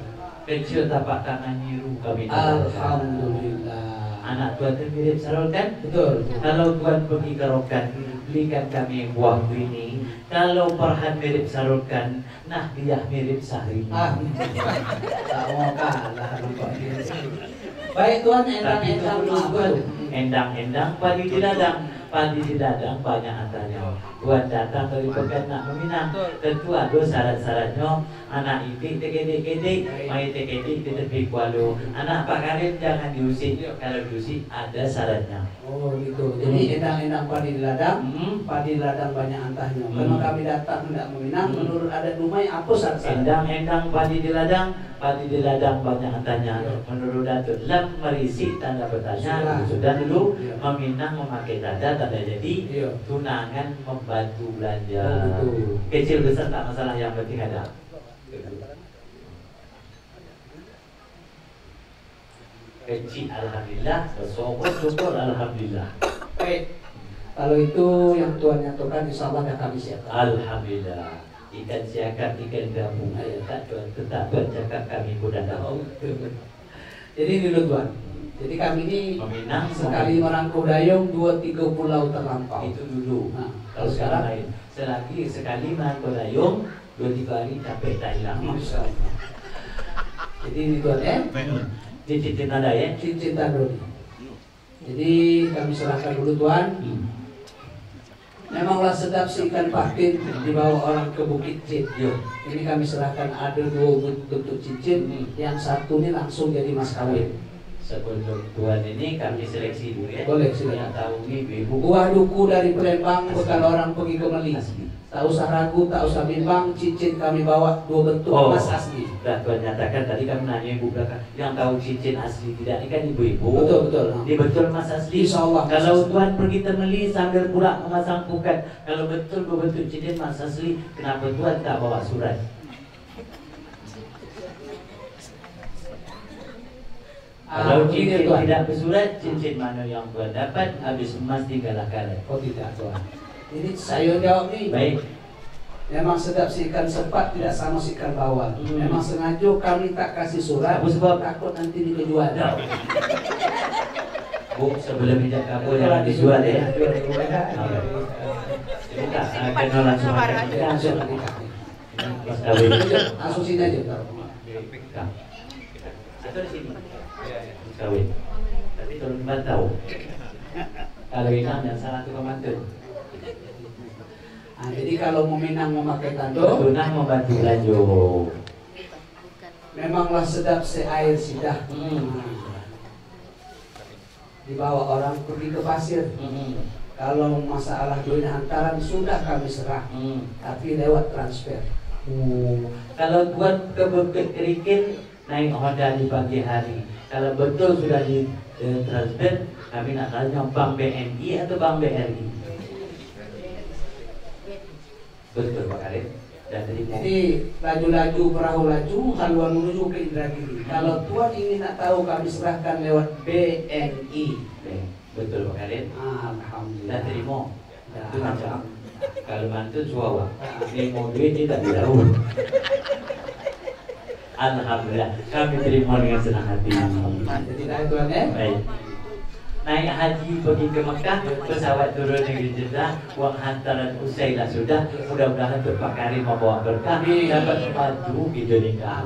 Kecil tapak tangan nyiru kami. Alhamdulillah. Anak Tuan itu mirip sarul kan? Betul. Kalau Tuan pergi ke Rokan, belikan kami buah ini. Kalau Farhan mirip sarul kan, nah dia mirip Sahri. Tak mau kalah. Baik Tuan, endang-endang Tuan, endang-endang padi di ladang banyak antanya. Tuan datang dari Pekan nak meminang, tentu ada syarat-syaratnya. Anak itik tegedek-gedek, mai tegedek di tepi kualu. Anak Pak Karim jangan diusik, kalau diusik ada syaratnya. Oh gitu. Jadi endang-endang padi di ladang, padi di ladang banyak antahnya. Kalau kami datang hendak meminang, menurut adat Dumai apa syarat-syarat? Endang-endang padi di ladang banyak antahnya. Menurut Datuk Lam merisi tanda bertanya. Sudah dulu meminang memakai tanda jadi tunangan membantu belanja. Kecil besar tak masalah, yang penting ada. Kecil alhamdulillah, bersyukur syukur alhamdulillah. Baik. Kalau itu yang Tuhan nyatakan insya Allah kami siapkan. Alhamdulillah. Ikan siakap, ikan gabung. Tak Tuhan tetap bercakap kami kuda tahu. Jadi dulu Tuan. Jadi kami ini meminang sekali merangkul dayung 2-3 pulau terlampau. Itu dulu. Nah, kalau sekarang lain. Selagi sekali merangkul dayung 2-3 hari capek tak hilang. Masya Allah. Jadi ini Tuan ya. Cincin ada ya. Cincin tanda. Jadi kami serahkan dulu Tuan. Memanglah sedap si ikan patin dibawa orang ke Bukit Cid. Ini kami serahkan ada 2 bentuk cincin. Yang satu ini langsung jadi mas kawin. Sebelum Tuan ini kami seleksi dulu ya. Boleh silakan. Yang tahu ini ibu. Buah duku dari Palembang bekal orang pergi ke Meli. Tak usah ragu, tak usah bimbang, cincin kami bawa 2 bentuk emas asli. Dah Tuan nyatakan tadi kami nanya ibu belakang yang tahu cincin asli tidak, ini kan ibu-ibu. Betul. Dia betul emas asli. Insyaallah. Kalau Tuan pergi ke Meli sambil pula memasang pukat, kalau betul 2 bentuk cincin emas asli, kenapa Tuan tak bawa surat? Kalau cincin tidak bersurat, cincin mana yang Tuan dapat, habis emas tinggallah karet. Oh tidak Tuan. Ini saya jawab nih. Baik. Memang sedap si ikan sepat tidak sama si ikan bawal. Memang sengaja kami tak kasih surat. Apa sebab? Takut nanti dikejual. Bu, sebelum ijak kabur jangan dijual ya. Kita akan langsung Mas kawin. Langsung sini aja. Atau di sini. Kawin. Tapi turun bantau. Kalau ikan yang salah tukang mantu. Nah, jadi kalau meminang memakai tando, tunang membantu lanjut. Memanglah sedap seair sidah. Dibawa orang pergi ke pasir. Kalau masalah duit hantaran sudah kami serah, tapi lewat transfer. Kalau Tuan ke Bukit Kerikil naik Honda di pagi hari. Kalau betul sudah di transfer, kami nak tanya Bank BNI atau Bank BRI. Betul Pak Karim. Jadi laju-laju perahu laju, haluan menuju ke Indragiri. Kalau Tuan ingin nak tahu kami serahkan lewat BNI. Betul Pak Karim. Alhamdulillah. Dah terima. Itu macam kalau mantu suawa. Ini mau duit dia tak tahu. Alhamdulillah kami terima dengan senang hati. Jadi dah Tuan ya. Baik. Naik haji pergi ke Mekah, pesawat turun negeri Jeddah, uang hantaran usailah sudah. Mudah-mudahan Pak Karim membawa berkah, dapat membantu video nikah.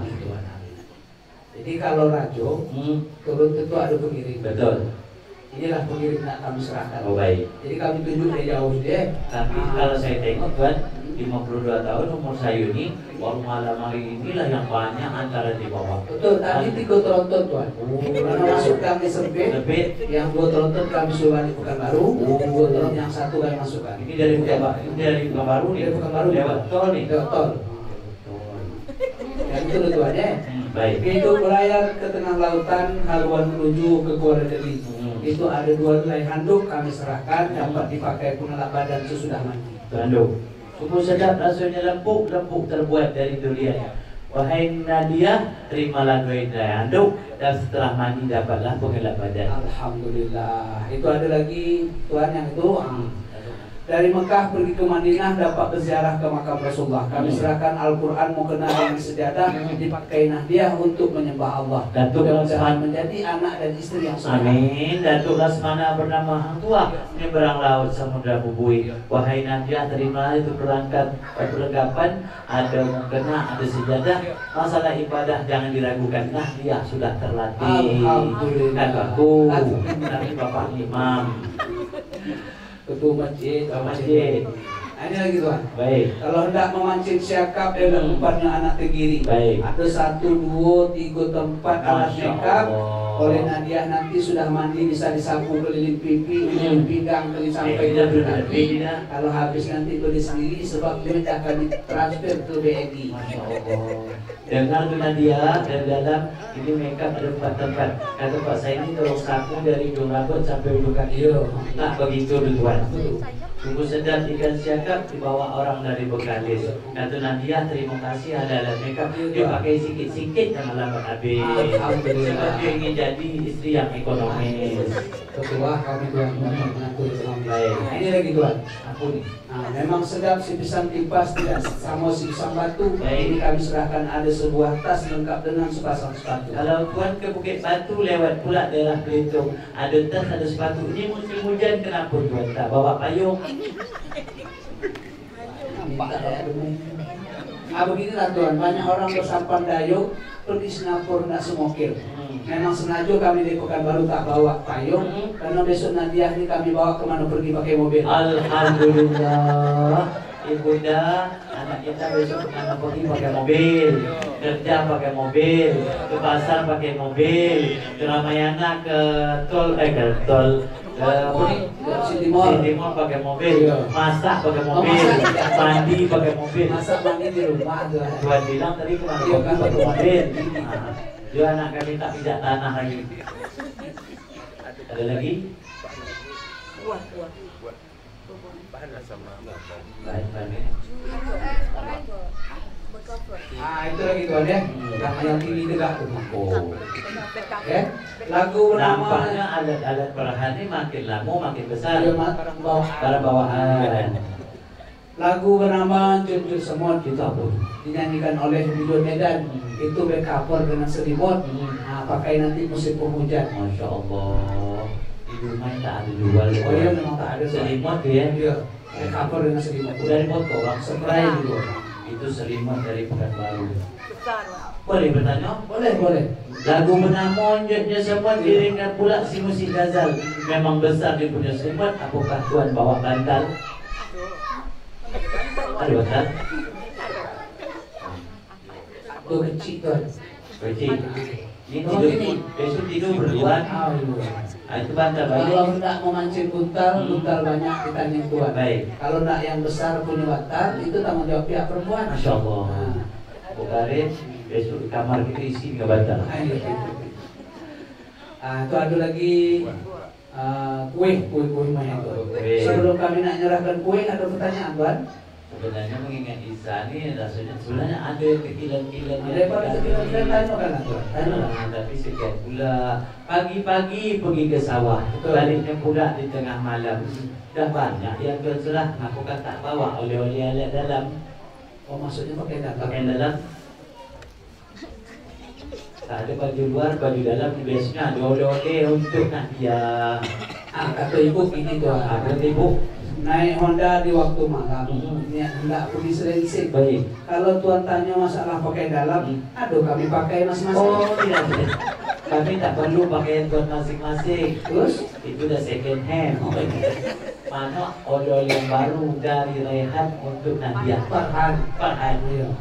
Jadi kalau rajo turun tentu ada pengiring. Betul. Inilah pengiring nak kami serahkan. Oh baik. Jadi kami tunjuk dari jauh dia. Tapi kalau saya tengok Tuan, 52 tahun umur saya ini, warung malam hari inilah yang banyak antara di bawah. Betul, tadi 3 tronton Tuan. Karena masuk kami sempit, yang 2 tronton kami suruh balik Pekanbaru, 2 tronton yang 1 kami masukkan. Ini dari Pekanbaru nih. Dari Pekanbaru lewat tol nih. Lewat tol. Yang itu Tuan ya. Baik. Itu berlayar ke tengah lautan, haluan menuju ke Kuala Deli. Itu ada 2 helai handuk kami serahkan, dapat dipakai pengelap badan sesudah mandi. Handuk. Sungguh sedap rasanya, lempuk terbuat dari durian. Wahai Nadia, terimalah 2 helai handuk dan setelah mandi dapatlah pengelap badan. Alhamdulillah. Itu ada lagi Tuan yang itu dari Mekah pergi ke Madinah dapat berziarah ke makam Rasulullah. Kami serahkan Al-Quran mukena dengan sejadah dipakai dia untuk menyembah Allah. Datuk mudah-mudahan menjadi anak dan istri yang soleh. Amin. Datuk Lasmana bernama Hang Tua menyeberang laut Samudra Bubui. Wahai Nadia, terima itu perlengkapan, ada mukena, ada sejadah. Masalah ibadah jangan diragukan. Nadia sudah terlatih. Alhamdulillah. Dan aku dari Bapak Imam Ketua masjid, masjid. Ini lagi tuan. Baik. Kalau hendak memancing siakap dengan tempatnya anak tegiri. Baik. Ada 1, 2, 3 tempat alat Masya makeup. Allah. Oleh Nadia nanti sudah mandi bisa disapu keliling pipi, keliling pinggang, keliling sampai ke kaki. Kalau habis nanti beli sendiri sebab duit akan ditransfer ke BNI. Masya Allah. Dengar tuh Nadia dari dalam ini makeup ada 4 tempat. Kata Pak saya ini tolong sapu dari ujung rambut sampai ujung kaki. Tak begitu tuan. Sungguh sedap ikan siakap dibawa orang dari Bengkalis. Kata Nadia terima kasih ada alat makeup. Dia pakai sikit-sikit jangan lambat habis. Sebab dia ingin jadi istri yang ekonomis. Ketua kami tuan mengatur ekonomi. Baik. Ini lagi tuan. Aku nih. Nah, memang sedap si pisang tipas tidak sama si pisang batu. Baik. Ini kami serahkan ada sebuah tas lengkap dengan sepasang sepatu. Kalau tuan ke Bukit Batu lewat pula daerah Belitung, ada tas, ada sepatu. Ini musim hujan kenapa tuan tak bawa payung? Nampak tak? Beginilah tuan, banyak orang bersampan dayung pergi Singapura nak semokil. Memang sengaja kami di Pekanbaru tak bawa payung karena besok Nadia ini kami bawa kemana pergi pakai mobil. Alhamdulillah, ibunda, anak kita besok kemana pergi pakai mobil, kerja pakai mobil, ke pasar pakai mobil, ke Ramayana ke tol, City Mall pakai mobil, masak pakai mobil, mandi pakai mobil. Masak mandi di rumah tuan. Tuan bilang tadi kemana pergi pakai mobil. Dia anak kami tak pijak tanah lagi. Ada lagi? Baik-baik. Itu lagi tuan ya. Yang tinggi tegak tuh. Oh. Ya. Lagu Nampaknya bernama alat-alat perahan ini makin lama makin besar. Barang bawaan. Lagu bernama Jujur Semut Itu apa? dinyanyikan oleh Bidon Medan. Itu cover dengan selimut. Nah, pakai nanti musim penghujan. Masya Allah. Di rumah tak ada jual. Oh iya memang tak ada Selimut tuh ya. Iya. Cover dengan selimut. Dari foto bang. Spray gitu. Itu selimut dari Pekanbaru. Boleh bertanya? Boleh. Lagu bernama Onjotnya Semut diiringkan pula si musik Ghazal. Memang besar dia punya selimut. Apakah tuan bawa bantal? Ada bantal? Itu kecil tuan. Kecil. Ini tidur, besok tidur berdua. Itu bantal Kalau balik. hendak memancing buntal banyak ditanya tuan. Baik. Kalau hendak yang besar punya bantal itu tanggung jawab pihak perempuan. Masya Allah. Bukarin besok di kamar kita isi dengan bantal. Itu ada lagi kue banyak tuan. Sebelum kami nak nyerahkan kue ada pertanyaan tuan. Sebenarnya mengingat Isa ini rasanya sebenarnya ada kekilan-kilan. Ada kekilan tanya kan tuan. Tapi sekian pula pagi-pagi pergi ke sawah, baliknya pula di tengah malam. Dah banyak yang berserah, aku kan tak bawa oleh-oleh alat dalam. Oh maksudnya pakai dalam. Pakai dalam. Tak ada baju luar, baju dalam biasanya ada oleh-oleh untuk Nadia. Kata ibu ini tuan. Kata ibu naik Honda di waktu malam. Hendak pergi Serengsing. baik. Kalau tuan tanya masalah pakai dalam, aduh kami pakai masing-masing. Oh tidak. Kami tak perlu pakaian buat masing-masing. Terus Itu dah second hand. Mana oleh-oleh yang baru dari Rehan untuk Nadia. Farhan. Iya.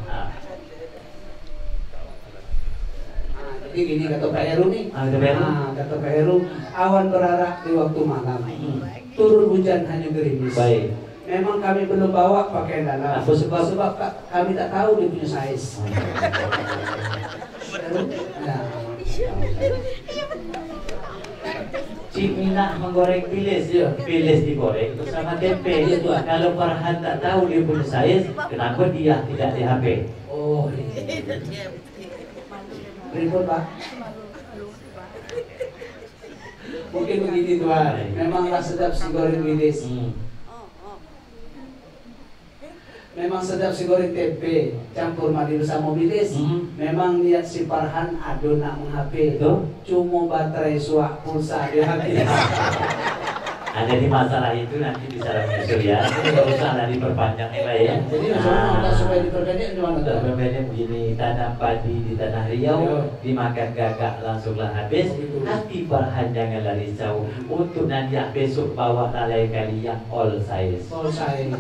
Jadi gini kata Pak Heru nih. Kata Pak Heru. Kata Pak Heru, awan berarak di waktu malam. Turun hujan hanya gerimis. Baik. Memang kami belum bawa pakaian dalam. Apa sebab? Sebab kami tak tahu dia punya size. Nah. Cik minat menggoreng pilis, pilis digoreng bersama tempe. Kalau Farhan tak tahu dia punya saiz, kenapa dia tidak di HP? Oh, ribut Pak. Mungkin begini tuan, memanglah sedap si goreng bilis. memang sedap si goreng tempe campur madu sama bilis. Memang niat si Farhan ado nak meng-HP. Cuma baterai suak pulsa dia habis. Ada di masalah itu nanti bisa menyusul ya. Tidak usah lah diperpanjang Pak ya. Jadi masalah supaya diperpendek gimana? Diperpendek begini, tanam padi di tanah Riau, dimakan gagak langsunglah habis. Hati Farhan janganlah risau. Untuk nanti besok bawa lalai kali yang all size. All size.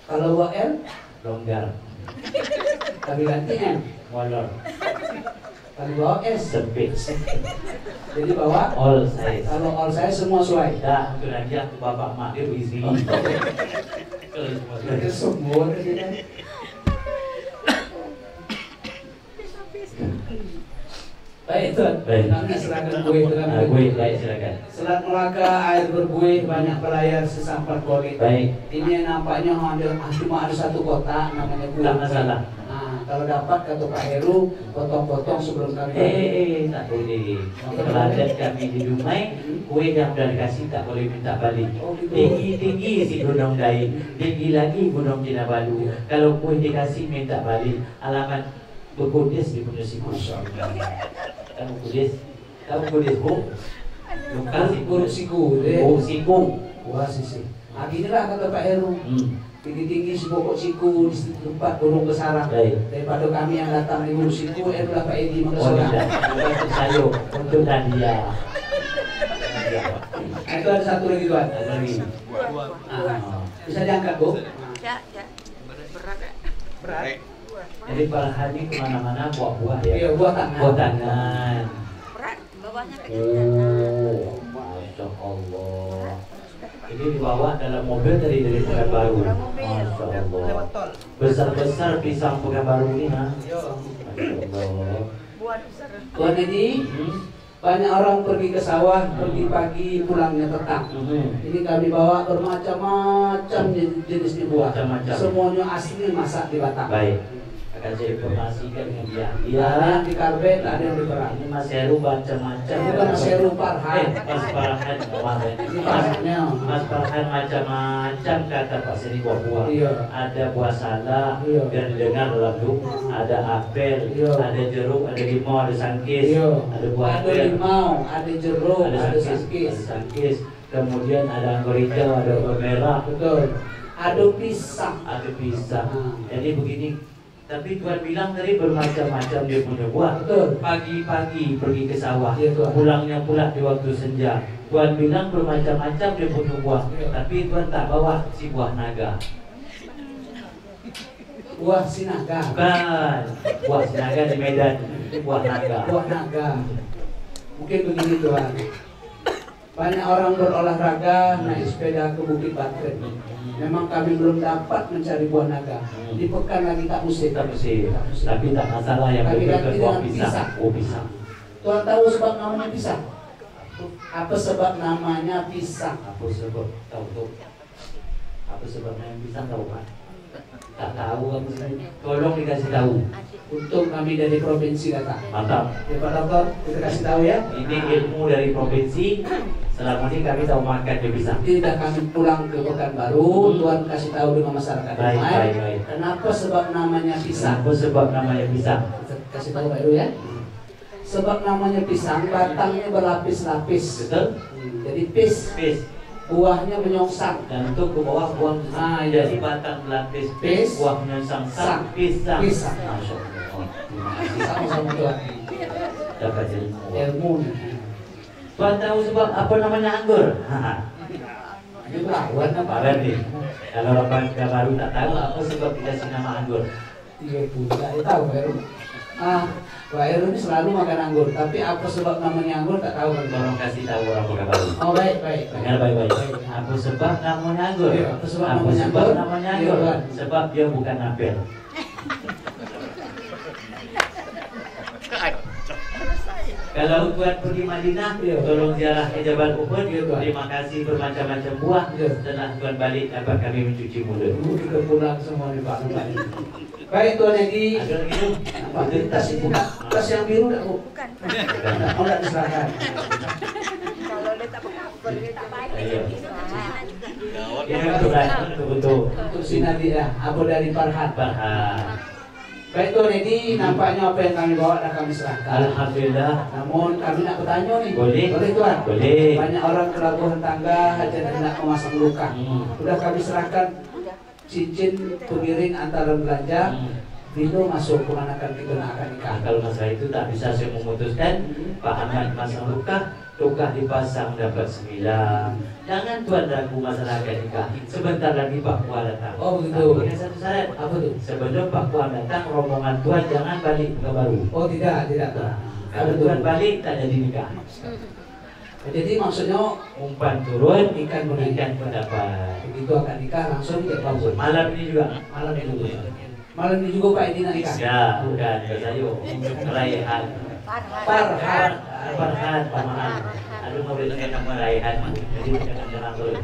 Kalau bawa L, longgar. tapi ganti M, Molor. kalau bawa S, Sempit. jadi bawa All size. Kalau all size semua sesuai. Dah, untuk nanti aku bapak mak dia pergi sini. Itu semua kan. Baik Tuan, Baik. kami serahkan kue dengan Gue baik silakan. Selat Melaka air berbuih banyak belayar sesampat kulit. Baik. Ini nampaknya cuma ada satu kotak namanya buah. Tak masalah. Nah, kalau dapat kata Pak Heru potong-potong sebelum kami. Tak boleh. Teladan kami di Dumai, kue yang sudah dikasih tak boleh minta balik. Oh, gitu. Tinggi-tinggi si Gunung Dai, tinggi lagi Gunung Kinabalu. Kalau kue dikasih minta balik, alamat berkudis di punya siku. Kamu kudis bu. Bukan Buruk siku, buruk siku. Wah sisi. Nah, ginilah kata Pak Heru. Tinggi-tinggi si pokok siku di tempat gunung besarang. Daripada kami yang datang di gunung siku, itulah Pak Edi Oh Makassar. tidak, untuk sayur, untuk Nadia. Itu ada satu lagi Tuan. Lagi. Bisa diangkat Bu? Ya. Berat ya. Berat. Jadi Farhan ini kemana-mana buah-buah ya. Iya, buah tangan. Buah tangan. Berat. Bawahnya kecil. Oh, Masya Allah. Ini dibawa dalam mobil dari Pekanbaru. Masya Allah. Besar-besar pisang Pekanbaru ini ha. Masya Allah. Buat besar. Tuan Edi, banyak orang pergi ke sawah, pergi pagi, pulangnya petang. Ini kami bawa bermacam-macam jenis buah. Macam-macam. Semuanya asli masak di Batam. Baik. Akan saya informasikan dengan dia. Ada yang di karbet, ada yang di perang. Ini Mas Heru macam-macam. Bukan Mas Heru, Farhan. Mas Farhan. Ini Farhannya. Mas Farhan macam-macam kata Pak Seri buah-buah. Iya. Ada buah salak, Iya. biar didengar lalu. Ada apel, Iya. ada jeruk, ada limau, ada sangkis, Iya. ada buah Ada apel, limau, ada jeruk, ada ada sangkis. sangkis. Kemudian ada anggur hijau, ada anggur merah, Betul. Ada pisang. ada pisang. Hmm. Jadi begini. Tapi Tuhan bilang tadi bermacam-macam dia punya buah. Betul. Pagi-pagi pergi ke sawah, Iya, Tuhan. pulangnya pula di waktu senja. Tuhan bilang bermacam-macam dia punya buah. Iya. Tapi Tuhan tak bawa si buah naga. Buah sinaga. Bukan buah naga di Medan, itu buah naga. Buah naga. Mungkin begini Tuhan. Banyak orang berolahraga naik sepeda ke Bukit Batren. Memang kami belum dapat mencari buah naga. Di pekan lagi tak musim. Tak mesti, tapi tak masalah yang Kami betul ganti ke buah dengan pisang. pisang. Oh pisang. Tuhan tahu sebab namanya pisang? Apa sebab namanya pisang? Apa sebab tahu tu? Apa sebabnya yang pisang tahu kan? Tak tahu kamu sendiri. Tolong dikasih tahu. Untuk kami dari provinsi datang. Mantap. Ya Pak Dokter, kita kasih tahu ya. Ini ilmu dari provinsi. Selama ini kami tahu makan di pisang. Tidak kami pulang ke Pekanbaru, Tuhan kasih tahu dengan masyarakat Baik, Dumai. baik, baik. Kenapa sebab namanya pisang? Apa sebab namanya pisang? Kita kasih tahu Pak Heru ya. Sebab namanya pisang, batangnya berlapis-lapis. Betul? Jadi pis, Pis. buahnya menyongsang. Dan untuk ke bawah buah Ah, iya. jadi batang berlapis Pis. pis, buahnya sang pisang. Pisang. Masya Allah. Terima kasih. Sama-sama Tuhan. Dapat ilmu. Ilmu. Tuhan tahu sebab apa namanya anggur? Ini lawan apa? Parah nih. Kalau orang baru tak tahu apa sebab dikasih nama anggur. Iya Bu, tidak tahu Pak Heru. Pak Heru ini selalu makan anggur, tapi apa sebab namanya anggur tak tahu kan? Tolong kasih tahu orang baru. Oh baik. Dengar baik-baik. Apa sebab namanya anggur? Iya, apa sebab Apa namanya sebab anggur? namanya Iya, anggur? Tuhan. Sebab dia bukan apel. Kalau Tuan pergi Madinah, tolong ziarah ke Jabal Uhud. Terima kasih bermacam-macam buah. Setelah Tuan balik, dapat kami mencuci mulut. Kita pulang semua nih Pak. Baik Tuan Edi. Ada lagi tu? Pak, tas itu tas yang biru tak Bu? Bukan. Oh tak diserahkan. Kalau dia tak apa-apa, dia tak baik. Ini betul. Untuk si Nadia, apa dari Farhan? Farhan. Baik Tuan Edi, nampaknya apa yang kami bawa dah kami serahkan. Alhamdulillah. Namun kami nak bertanya nih. Boleh. Boleh Tuan? Boleh. Banyak orang kelabuhan tangga hajat hendak memasang luka. Sudah kami serahkan cincin pengiring antara belanja. Bila masuk kemanakah kita nak akan nikah? Kalau masalah itu tak bisa saya memutuskan. Pak Ahmad masang luka dipasang dapat 9. Jangan Tuan ragu masalah akad nikah. Sebentar lagi Pak Puan datang. Oh begitu. Ini satu syarat. Apa tu? Sebelum Pak Puan datang, rombongan Tuan jangan balik ke baru. Oh tidak Tuan. Kalau Tuan balik tak jadi nikah. Jadi maksudnya Umpan turun, ikan pendapat. begitu akan nikah langsung dia kabur. Malam ini juga. Malam ini juga. Malam ini juga Pak Edi nak nikah. Ya, bukan saya. Perayaan. Farhan. Farhan, pamahan. Aduh, mau dengar nama raihan. Jadi jangan jangan terus.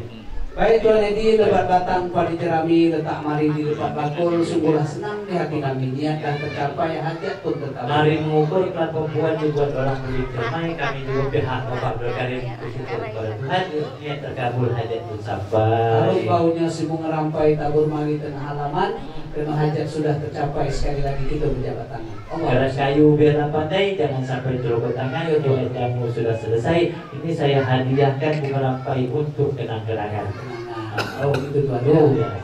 Baik Tuan Edi, lebat batang padi jerami letak mari di depan bakul, sungguhlah senang di hati kami, niat dan tercapai hajat pun terkabul. Mari mengukur iklan perempuan dibuat orang kulit cermai, kami juga pihak Bapak berkarir bersyukur kepada Tuhan, niat terkabul hajat pun sampai. Kalau baunya sibuk ngerampai tabur mari tengah halaman, karena hajat sudah tercapai, sekali lagi kita berjabat tangan. Garas kayu biarlah pandai, jangan sampai terluka tangan. Doa jamu sudah selesai. Ini saya hadiahkan bunga rampai untuk kenang-kenangan. Oh gitu Tuan. Ya.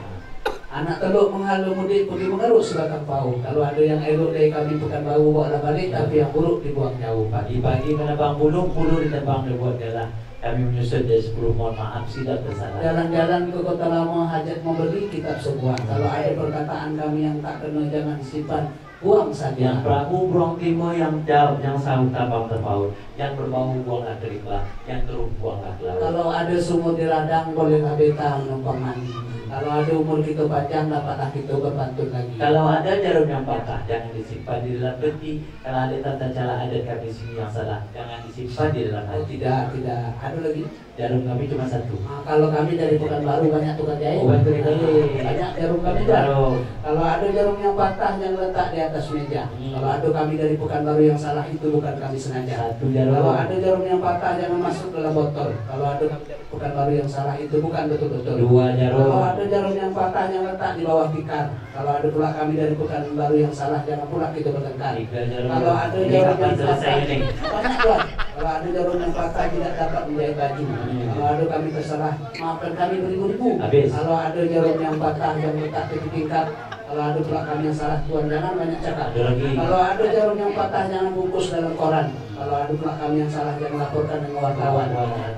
Anak teluk menghalu mudik pergi mengeruk sebatang pau. Kalau ada yang elok dari kami Pekanbaru bawa balik, tapi yang buruk dibuang jauh. Pagi-pagi menebang bulu ditebang dibuat jalan. Kami menyusun dari 10, mohon maaf tidak bersalah. Jalan-jalan ke kota lama hajat membeli kitab sebuah. Kalau ada perkataan kami yang tak kena jangan simpan, buang saja. Yang Prabu buang timur, yang jauh, yang sahut tabang terpaut, yang berbau buanglah ke riba, yang keruh buanglah ke laut. Kalau ada sumur di ladang bolehlah beta menumpang mandi. Kalau ada umur kita panjang dapatlah kita berpantun lagi. Kalau ada jarum yang patah jangan disimpan di dalam peti. Kalau ada tata cara adat kami sini yang salah jangan disimpan di dalam hati. Tidak. Ada lagi? Jarum kami cuma 1. Kalau kami dari Pekanbaru banyak tukang jahit. Oh, banyak Banyak jarum kami jarum. Kalau ada jarum yang patah yang letak di atas meja. Kalau ada kami dari Pekanbaru yang salah itu bukan kami sengaja. 1 jarum. Kalau ada jarum yang patah jangan masuk dalam botol. Kalau ada kami dari Pekanbaru yang salah itu bukan betul-betul. 2 jarum. Kalau ada jarum yang patah yang letak di bawah tikar. Kalau ada pula kami dari Pekanbaru yang salah jangan pula kita bertengkar. 3 jarum. Kalau ada Ini jarum kapan yang selesai patah, ini? banyak Tuan. Kalau ada jarum yang patah tidak dapat menjahit baju. Kalau ada kami terserah, maafkan kami beribu-ribu. Habis. Kalau ada jarum yang patah yang letak di tingkat, kalau ada pula kami yang salah Tuan jangan banyak cakap. Ada lagi. Kalau ada jarum yang patah jangan bungkus dalam koran. Kalau ada pula kami yang salah jangan laporkan dengan wartawan.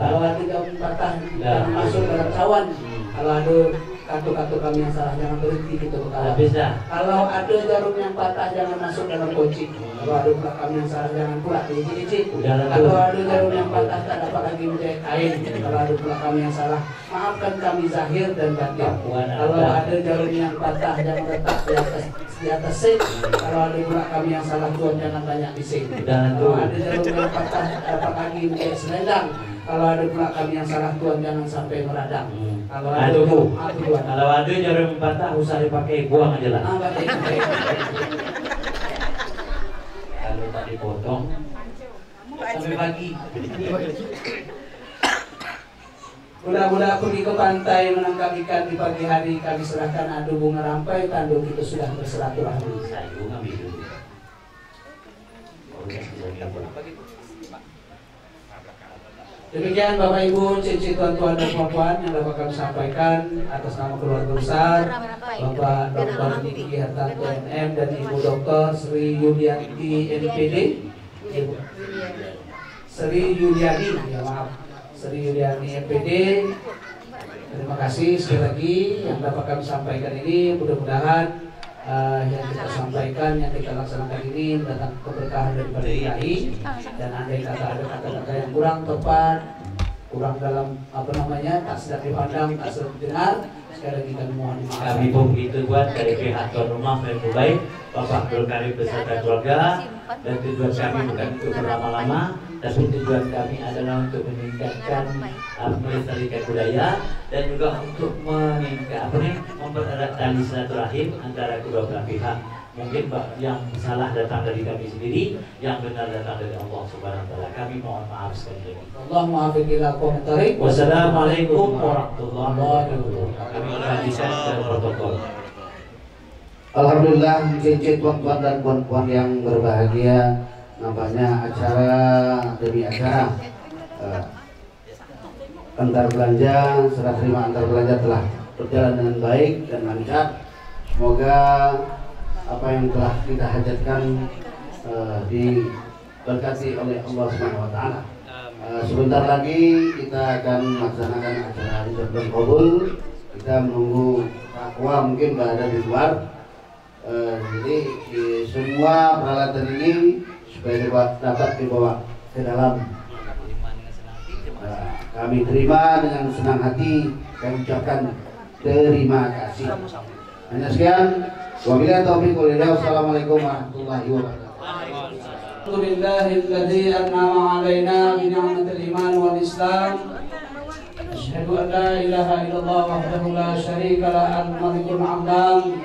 Kalau ada jarum yang patah jangan masuk dalam cawan. Kalau ada kartu-kartu kami yang salah jangan berhenti kita berkawan. Habis dah. Kalau ada jarum yang patah jangan masuk dalam kunci. Kalau ada pula kami yang salah jangan pula diicik-icik. Kalau ada jarum yang patah tak dapat lagi menjahit kain. Kalau ada pula kami yang salah maafkan kami zahir dan batin. Kalau ada jarum yang patah jangan letak di atas sink. Kalau ada pula kami yang salah Tuan jangan banyak bising. Kalau ada jarum yang patah dapat lagi menjahit selendang. Kalau ada pula kami yang salah Tuan jangan sampai meradang. Kalau ada Tuan. Kalau ada jarum yang patah usah dipakai, buang aja lah. baik. Kalau tak dipotong sampai pagi. Budak-budak pergi ke pantai menangkap ikan di pagi hari, kami serahkan adu bunga rampai, tanduk kita sudah bersilaturahmi. Saya ngambil dulu. Demikian Bapak Ibu, cici tuan-tuan dan puan-puan yang dapat kami sampaikan atas nama keluarga besar Bapak Dr. Niki Hartanto MM dan Ibu Dr. Sri Yulianti NPD, Sri Yuliani, ya maaf, Sri Yuliani NPD. Terima kasih sekali lagi yang dapat kami sampaikan ini. Mudah-mudahan yang kita sampaikan, yang kita laksanakan ini mendatangkan keberkahan daripada Ilahi. Dan andai kata ada kata-kata yang kurang tepat, kurang dalam tak sedap dipandang, tak sedap didengar, sekali lagi kami mohon maaf. Kami pun begitu buat dari pihak tuan rumah yang baik, Bapak Abdul Karim beserta keluarga. Dan tujuan kami bukan untuk berlama-lama, tapi tujuan kami adalah untuk meningkatkan melestarikan budaya dan juga untuk mempererat tali silaturahim antara kedua belah pihak. Mungkin yang salah datang dari kami sendiri, yang benar datang dari Allah Subhanahu wa taala. Kami mohon maaf sekali lagi. Allah muwaffiq ila aqwamit thariq. Wassalamualaikum warahmatullahi wabarakatuh. Kami kembalikan ke protokol. Alhamdulillah, cincin tuan-tuan dan puan-puan yang berbahagia, nampaknya acara demi acara antar belanja, serah terima antar belanja telah berjalan dengan baik dan lancar. Semoga apa yang telah kita hajatkan diberkati oleh Allah Subhanahu wa taala. Sebentar lagi kita akan melaksanakan acara ijab dan qabul. Kita menunggu takwa mungkin berada di luar. Jadi semua peralatan ini supaya dapat dibawa ke dalam. Kami terima dengan senang hati. Kami ucapkan terima kasih. Hanya sekian. Wabillahi taufiq wal hidayah. Wassalamualaikum warahmatullahi wabarakatuh. Alhamdulillahilladzi an'ama 'alaina bi ni'matil iman wal islam. Asyhadu an la ilaha illallah wahdahu la syarika lah al-malikul 'alam.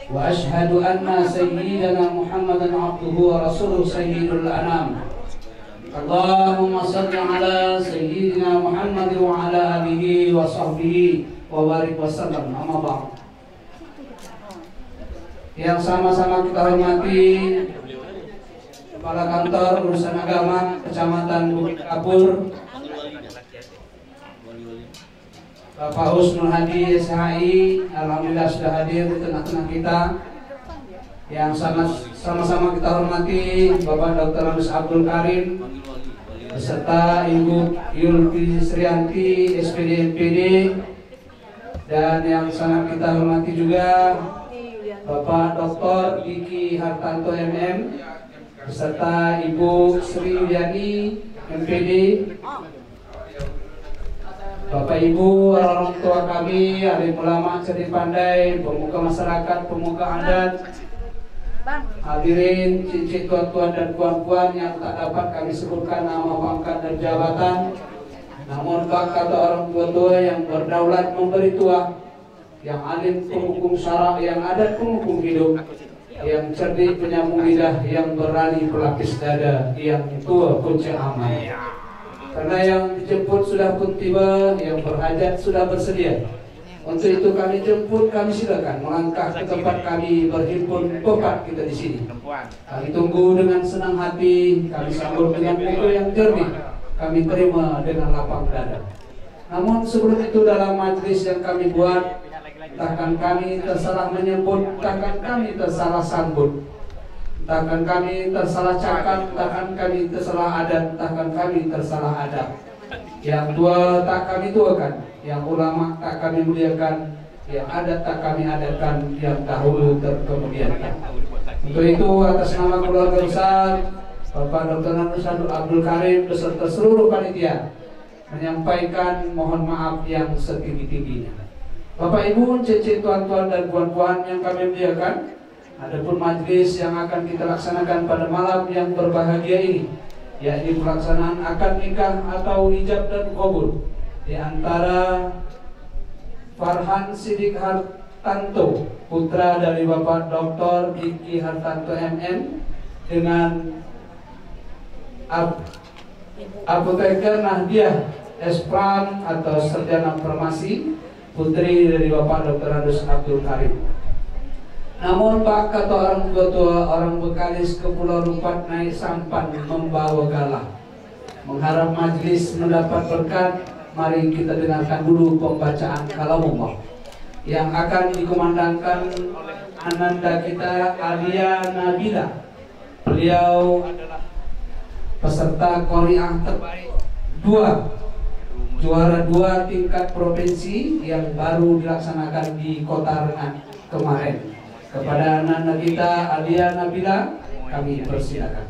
Wa asyhadu anna sayyidana Muhammadan 'abduhu wa rasuluhu sayyidul anam. Allahumma shalli 'ala sayyidina Muhammad wa 'ala alihi wa sahbihi wa barik wa sallam. Amma ba'd. Yang sama-sama kita hormati Kepala Kantor Urusan Agama Kecamatan Bukit Kapur, Bapak Husnul Hadi SHI, alhamdulillah sudah hadir di tengah-tengah kita. Yang sama-sama kita hormati Bapak Dr. Anus Abdul Karim beserta Ibu Yulti Srianti SPD MPD, dan yang sangat kita hormati juga Bapak Dr. Diki Hartanto MM beserta Ibu Sri Yuliani MPD, Bapak Ibu orang tua kami, alim ulama cerdik pandai, pemuka masyarakat, pemuka adat, hadirin cincin tuan-tuan dan puan-puan yang tak dapat kami sebutkan nama, pangkat dan jabatan, namun kata orang tua-tua yang berdaulat memberi tuah, yang alim penghukum syara, yang adat penghukum hidup, yang cerdik penyambung lidah, yang berani pelapis dada, yang tua kunci aman. Karena yang dijemput sudah pun tiba, yang berhajat sudah bersedia. Untuk itu kami jemput, kami silakan melangkah ke tempat kami berhimpun pepat kita di sini. Kami tunggu dengan senang hati, kami sambut dengan ego yang jernih, kami terima dengan lapang dada. Namun sebelum itu dalam majlis yang kami buat, takkan kami tersalah menyebut, takkan kami tersalah sambut, takkan kami tersalah cakap, takkan kami tersalah adat, takkan kami tersalah adab. Yang tua tak kami tuakan, yang ulama tak kami muliakan, yang adat tak kami adatkan, yang dahulu terkemudiankan. Untuk itu atas nama keluarga besar Bapak Dr. Anus Abdul Karim beserta seluruh panitia menyampaikan mohon maaf yang setinggi-tingginya. Bapak Ibu, cincin tuan-tuan dan puan-puan yang kami muliakan, adapun majlis yang akan kita laksanakan pada malam yang berbahagia ini, yakni pelaksanaan akad nikah atau ijab dan qabul di antara Farhan Sidik Hartanto, putra dari Bapak Dr. Diki Hartanto MM, dengan Apoteker Nahdiah Espran atau Sarjana Farmasi, putri dari Bapak Dr. Anus Abdul Karim. Namun Pak kata orang tua, orang bekalis ke Pulau Rupat naik sampan membawa galah. Mengharap majlis mendapat berkat, mari kita dengarkan dulu pembacaan kalamullah yang akan dikumandangkan ananda kita Alia Nabila. Beliau adalah peserta Qori'ah terbaik 2, juara 2 tingkat provinsi yang baru dilaksanakan di Kota Rengat kemarin. Kepada anak kita Alia Nabila, kami persilakan.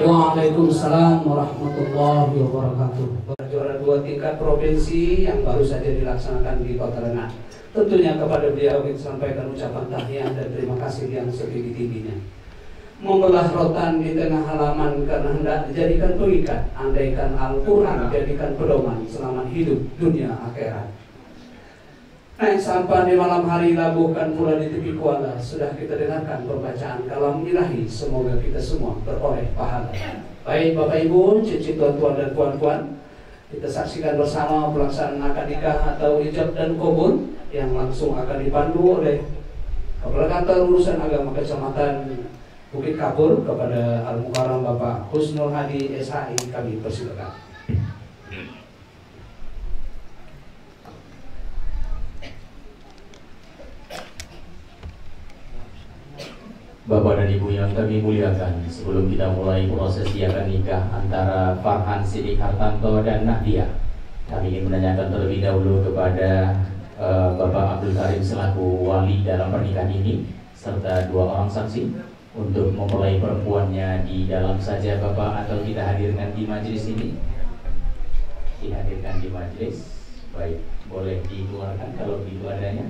Waalaikumsalam warahmatullahi wabarakatuh. Juara 2 tingkat provinsi yang baru saja dilaksanakan di Kota Renang. Tentunya kepada beliau kita sampaikan ucapan tahniah dan terima kasih yang setinggi-tingginya. Membelah rotan di tengah halaman karena hendak dijadikan pengikat, andaikan Al-Quran dijadikan pedoman selama hidup dunia akhirat. Naik sampan di malam hari, labuhkan pula di tepi kuala. Sudah kita dengarkan pembacaan kalam ilahi. Semoga kita semua beroleh pahala. Baik Bapak Ibu, cici tuan-tuan dan puan-puan, kita saksikan bersama pelaksanaan akad nikah atau ijab dan qabul yang langsung akan dipandu oleh Kepala Kantor Urusan Agama Kecamatan Bukit Kapur kepada Al-Mukarram Bapak Husnul Hadi SHI. Kami persilakan. Bapak dan Ibu yang kami muliakan, sebelum kita mulai prosesi akad nikah antara Farhan Sidik Hartanto dan Nahdia, kami ingin menanyakan terlebih dahulu kepada Bapak Abdul Karim selaku wali dalam pernikahan ini, serta 2 orang saksi untuk mempelai perempuannya di dalam saja Bapak, atau kita hadirkan di majelis ini. Dihadirkan di majelis. Baik, boleh dikeluarkan kalau begitu adanya.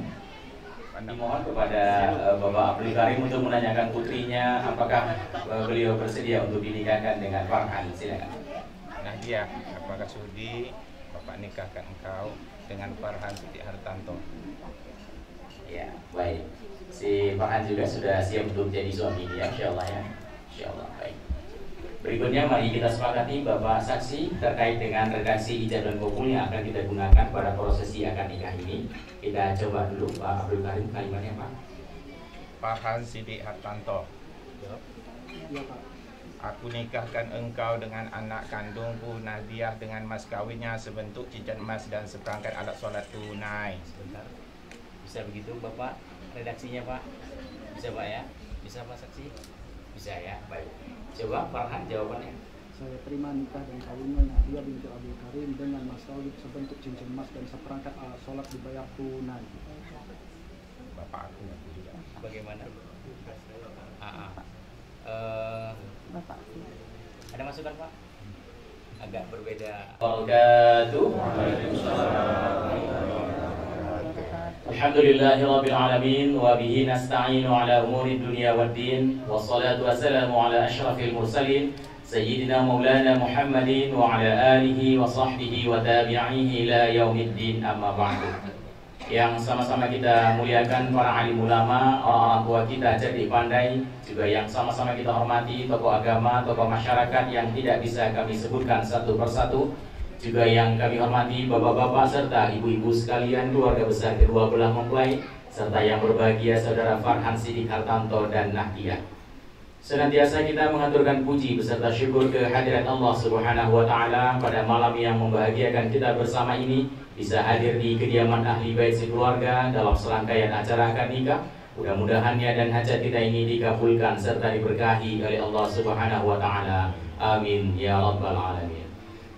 Dimohon kepada Bapak Abdul Karim untuk menanyakan putrinya apakah beliau bersedia untuk dinikahkan dengan Farhan. Silakan. Nahdia, apakah sudi Bapak nikahkan engkau dengan Farhan Sidik Hartanto? Ya, baik. Si Farhan juga sudah siap untuk jadi suami ya, insyaallah ya. Insyaallah, baik. Berikutnya mari kita sepakati Bapak saksi terkait dengan redaksi ijab dan qabul yang akan kita gunakan pada prosesi akad nikah ini. Kita coba dulu Pak Abdul Karim kalimatnya Pak. Farhan Sidik Hartanto. Aku nikahkan engkau dengan anak kandungku Nahdiah dengan mas kawinnya sebentuk cincin emas dan seperangkat alat solat tunai. Bisa begitu Bapak redaksinya Pak? Bisa Pak ya? Bisa Pak saksi? Bisa ya, baik. Coba Farhan jawabannya. Saya terima nikah dan kawinnya Nadia binti Abi Karim dengan mas kawin sebentuk cincin emas dan seperangkat alat sholat dibayar tunai. Bapak aku yang juga. Bagaimana? Bapak. Ada masukan Pak? Agak berbeda. Alhamdulillahirrabbilalamin wa bihi nasta'inu ala umuri dunia wad din wassalatu wassalamu ala ashrafil mursalin sayyidina maulana Muhammadin wa ala alihi wa sahbihi wa tabi'ihi ila yaumiddin amma ba'du. Yang sama-sama kita muliakan para alim ulama, orang-orang tua kita cerdik pandai, juga yang sama-sama kita hormati tokoh agama, tokoh masyarakat yang tidak bisa kami sebutkan satu persatu, juga yang kami hormati bapak-bapak serta ibu-ibu sekalian, keluarga besar kedua belah mempelai, serta yang berbahagia saudara Farhan Sidik Hartanto dan Nahdia. Senantiasa kita mengaturkan puji beserta syukur kehadirat Allah Subhanahu wa taala pada malam yang membahagiakan kita bersama ini, bisa hadir di kediaman ahli bait sekeluarga dalam serangkaian acara akad nikah. Mudah-mudahan niat dan hajat kita ini dikabulkan serta diberkahi oleh Allah Subhanahu wa taala. Amin ya rabbal alamin.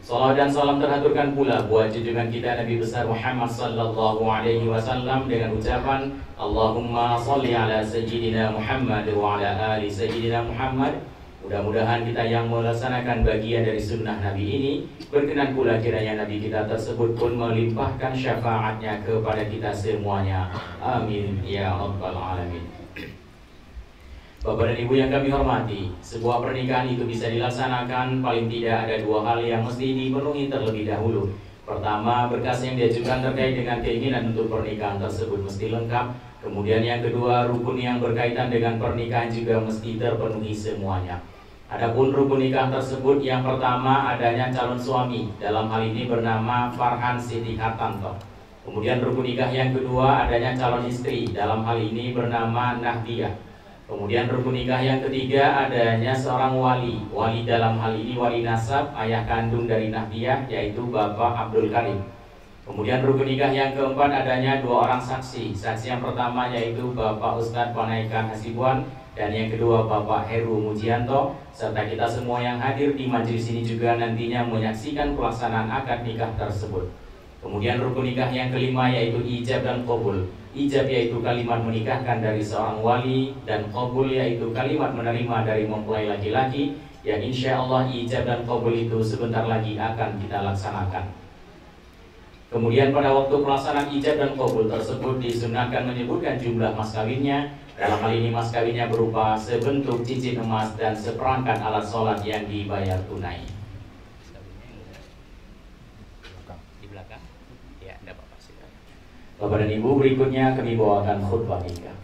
Salawat dan salam terhaturkan pula buat junjungan kita Nabi besar Muhammad sallallahu alaihi wasallam dengan ucapan Allahumma sholli ala sayyidina Muhammad wa ala ali sayyidina Muhammad. Mudah-mudahan kita yang melaksanakan bagian dari sunnah Nabi ini berkenan pula kiranya Nabi kita tersebut pun melimpahkan syafaatnya kepada kita semuanya. Amin ya rabbal alamin. Bapak dan Ibu yang kami hormati, sebuah pernikahan itu bisa dilaksanakan paling tidak ada dua hal yang mesti dipenuhi terlebih dahulu. Pertama, berkas yang diajukan terkait dengan keinginan untuk pernikahan tersebut mesti lengkap. Kemudian yang kedua, rukun yang berkaitan dengan pernikahan juga mesti terpenuhi semuanya. Adapun rukun nikah tersebut, yang pertama adanya calon suami, dalam hal ini bernama Farhan Sidik Hartanto. Kemudian rukun nikah yang kedua adanya calon istri, dalam hal ini bernama Nahdia. Kemudian rukun nikah yang ketiga adanya seorang wali. Wali dalam hal ini wali nasab, ayah kandung dari Nahdia, yaitu Bapak Abdul Karim. Kemudian rukun nikah yang keempat adanya dua orang saksi. Saksi yang pertama yaitu Bapak Ustadz Panaikan Hasibuan, dan yang kedua Bapak Heru Mujianto, serta kita semua yang hadir di majelis ini juga nantinya menyaksikan pelaksanaan akad nikah tersebut. Kemudian rukun nikah yang kelima yaitu ijab dan qabul. Ijab yaitu kalimat menikahkan dari seorang wali, dan qabul yaitu kalimat menerima dari mempelai laki-laki, yang insya Allah ijab dan qabul itu sebentar lagi akan kita laksanakan. Kemudian pada waktu pelaksanaan ijab dan qabul tersebut disunahkan menyebutkan jumlah mas kawinnya. Dalam hal ini mas kawinnya berupa sebentuk cincin emas dan seperangkat alat sholat yang dibayar tunai. Bapak dan Ibu, berikutnya kami bawakan khutbah nikah.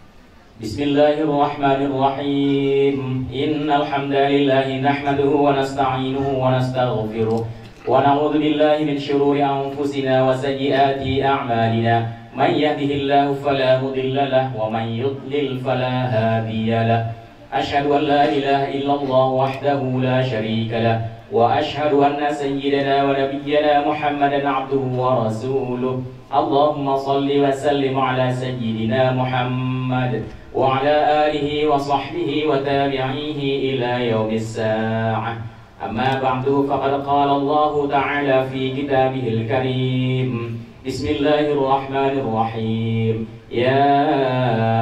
Bismillahirrahmanirrahim. Innal hamdalillahi nahmaduhu wa nasta'inuhu wa nastaghfiruh wa na'udzu billahi min shururi anfusina wa sayyiati a'malina. Man yahdihillahu fala mudilla lahu wa man yudlil fala hadiya lahu. Asyhadu an la ilaha illallah wahdahu la syarika lahu wa asyhadu anna sayyidana wa nabiyyana Muhammadan 'abduhu wa rasuluh. Allahumma salli wa sallim ala sayyidina Muhammad wa ala alihi wa sahbihi wa tabi'ihi ila yaumis sa'ah. Amma ba'du, faqad qala Allah ta'ala fi kitabihil karim. Bismillahirrahmanirrahim. Ya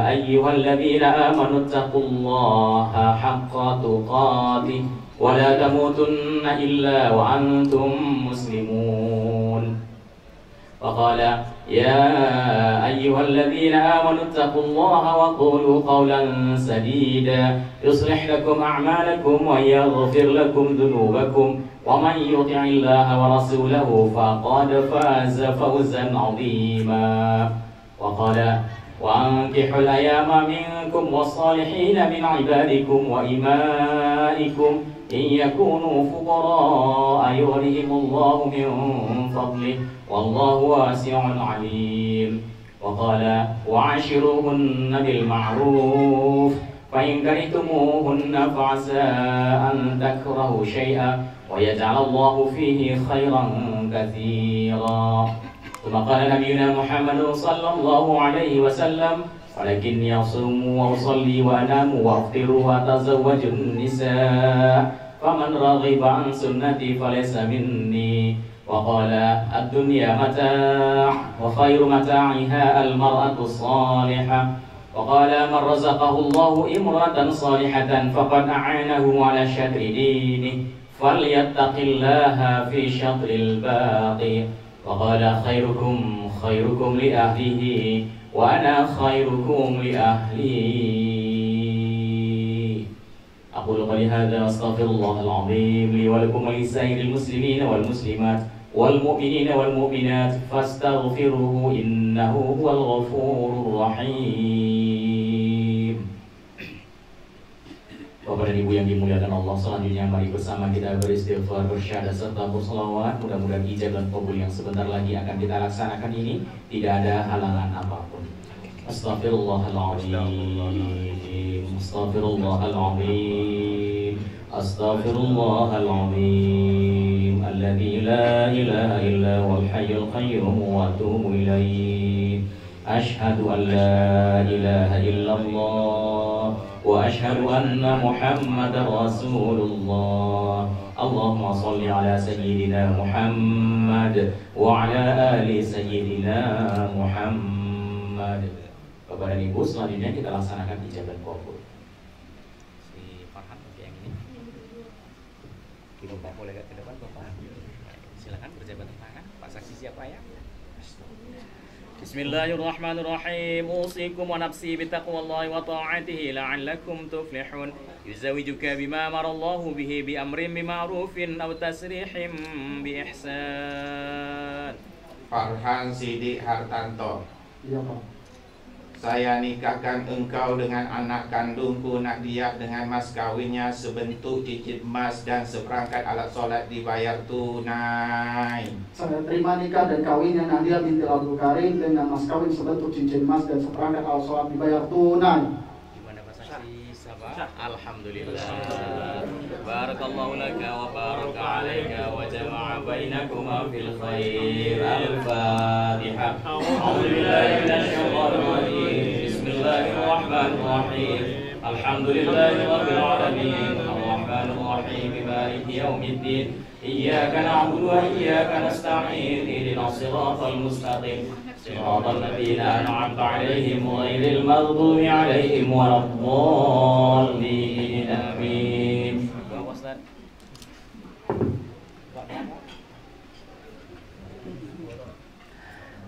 ayyuhalladzina amanu taqullaha haqqa tuqatih wa la tamutunna illa wa antum muslimun. وقال يا أيها الذين آمنوا اتقوا الله وقولوا قولا سديدا يصلح لكم أعمالكم ويغفر لكم ذنوبكم ومن يطع الله ورسوله فقد فاز فوزا عظيما. وقال وأنكحوا الأيام منكم والصالحين من عبادكم وإمائكم إن يكونوا فقراء يغنهم الله من فضله والله واسع عليم. وقال وعاشروهن بالمعروف فإن كرهتموهن فعسى أن تكرهوا شيئا ويجعل الله فيه خيرا كثيرا. ثم قال نبينا محمد صلى الله عليه وسلم ولكني أصوم وأصلي وأنام وأفطر وأتزوج النساء فمن رغب عن سنتي فليس مني. وقال الدنيا متاع وخير متاعها المرأة الصالحة. وقال من رزقه الله امرأة صالحة فقد أعانه على شطر دينه فليتق الله في شطر الباقي. وقال خيركم خيركم لأهله وأنا خيركم لأهلي. أقول قولي هذا أستغفر الله العظيم لي ولكم ولسائر المسلمين والمسلمات والمؤمنين والمؤمنات فاستغفروه إنه هو الغفور الرحيم. Bapak dan Ibu yang dimuliakan Allah, selanjutnya mari bersama kita beristighfar, bersyahadat serta berselawat. Mudah-mudahan ijab dan qabul yang sebentar lagi akan kita laksanakan ini tidak ada halangan apapun. Astaghfirullahaladzim, astaghfirullahaladzim, astaghfirullahaladzim, alladzi la ilaha illa huwal hayyul qayyum wa atubu ilaih. Ashhadu an la ilaha illallah wa ashhadu anna Muhammadar Rasulullah. Allahumma salli ala sayyidina Muhammad wa ala ali sayyidina Muhammad. Bapak dan Ibu, selanjutnya kita laksanakan ijab dan qabul. Si Farhan yang ini. Ibu Bapak boleh ke depan Bapak. Silakan berjabat tangan. Pak saksi siapa ya? Bismillahirrahmanirrahim. Usikum wa nafsi bitaqwallahi wa ta'atihi la'allakum tuflihun. Yuzawijuka bima amarallahu bihi bi amrin bima'rufin aw tasrihim bi ihsan. Farhan Sidik Hartanto. Iya Pak. Saya nikahkan engkau dengan anak kandungku Nadiah dengan mas kawinnya sebentuk cincin emas dan seperangkat alat sholat dibayar tunai. Saya terima nikah dan kawinnya Nadiah binti Abdul Karim dengan mas kawin sebentuk cincin emas dan seperangkat alat sholat dibayar tunai. Gimana Pak Saksi? Sabar. Alhamdulillah. Barakallahu laka wa baraka alaika wa jama'a bainakuma fil khair. Al-Fatihah. A'udzubillahi minasyaitonir rajim. Bismillahirrahmanirrahim. Alhamdulillahi rabbil alamin. Arrahmanir rahim. Maliki yaumiddin. Iyyaka na'budu wa iyyaka nasta'in. Ihdinas siratal mustaqim. Siratal ladzina an'amta 'alaihim ghairil maghdubi 'alaihim waladdallin. Amin.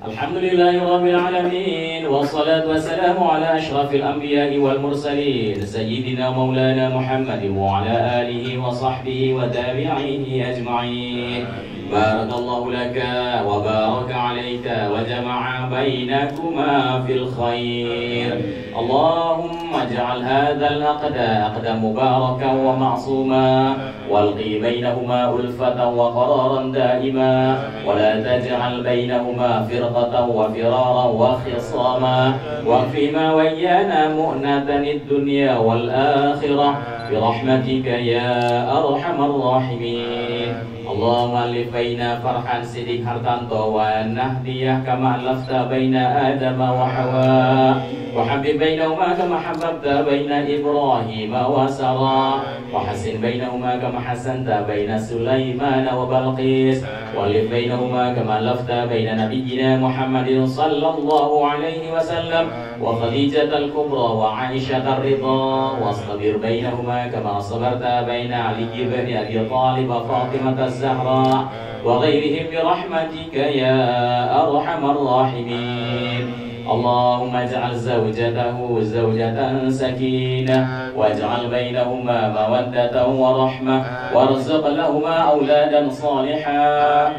Alhamdulillahi rabbil alamin wassalatu wassalamu ala asyrafil anbiya'i wal mursalin sayyidina maulana Muhammadin wa ala alihi wa sahbihi wa tabi'ihi ajma'in. Barakallahu laka wa baraka alayka wa jama'a bainakuma fil khair. Allahumma ij'al hadzal aqda mubarakan wa ma'suma walqi bainahuma ulfatan wa qararan daima wa la taj'al bainahuma firqatan wa firaran wa khisama wa fima wa iyana mu'natan ad-dunya wal akhirah bi rahmatika ya arhamar rahimin. Allahumma alif baina Farhan Sidik Hartanto wa Nahdiyah kama alafta baina Adam wa Hawa wa habib bainahuma kama habbabta baina Ibrahim wa Sarah wa hasin bainahuma kama hasanta baina Sulaiman wa Balqis wa alif bainahuma kama alafta baina nabiyyina Muhammadin sallallahu alaihi wasallam wa Khadijah al-Kubra wa Aisyah ar-Ridha wa astabir bainahuma kama sabarta baina Ali ibn Abi Talib wa Fatimah الزهراء وغيرهم برحمتك يا أرحم الراحمين. اللهم اجعل زوجته زوجة سكينة واجعل بينهما مودة ورحمة وارزق لهما أولادا صالحا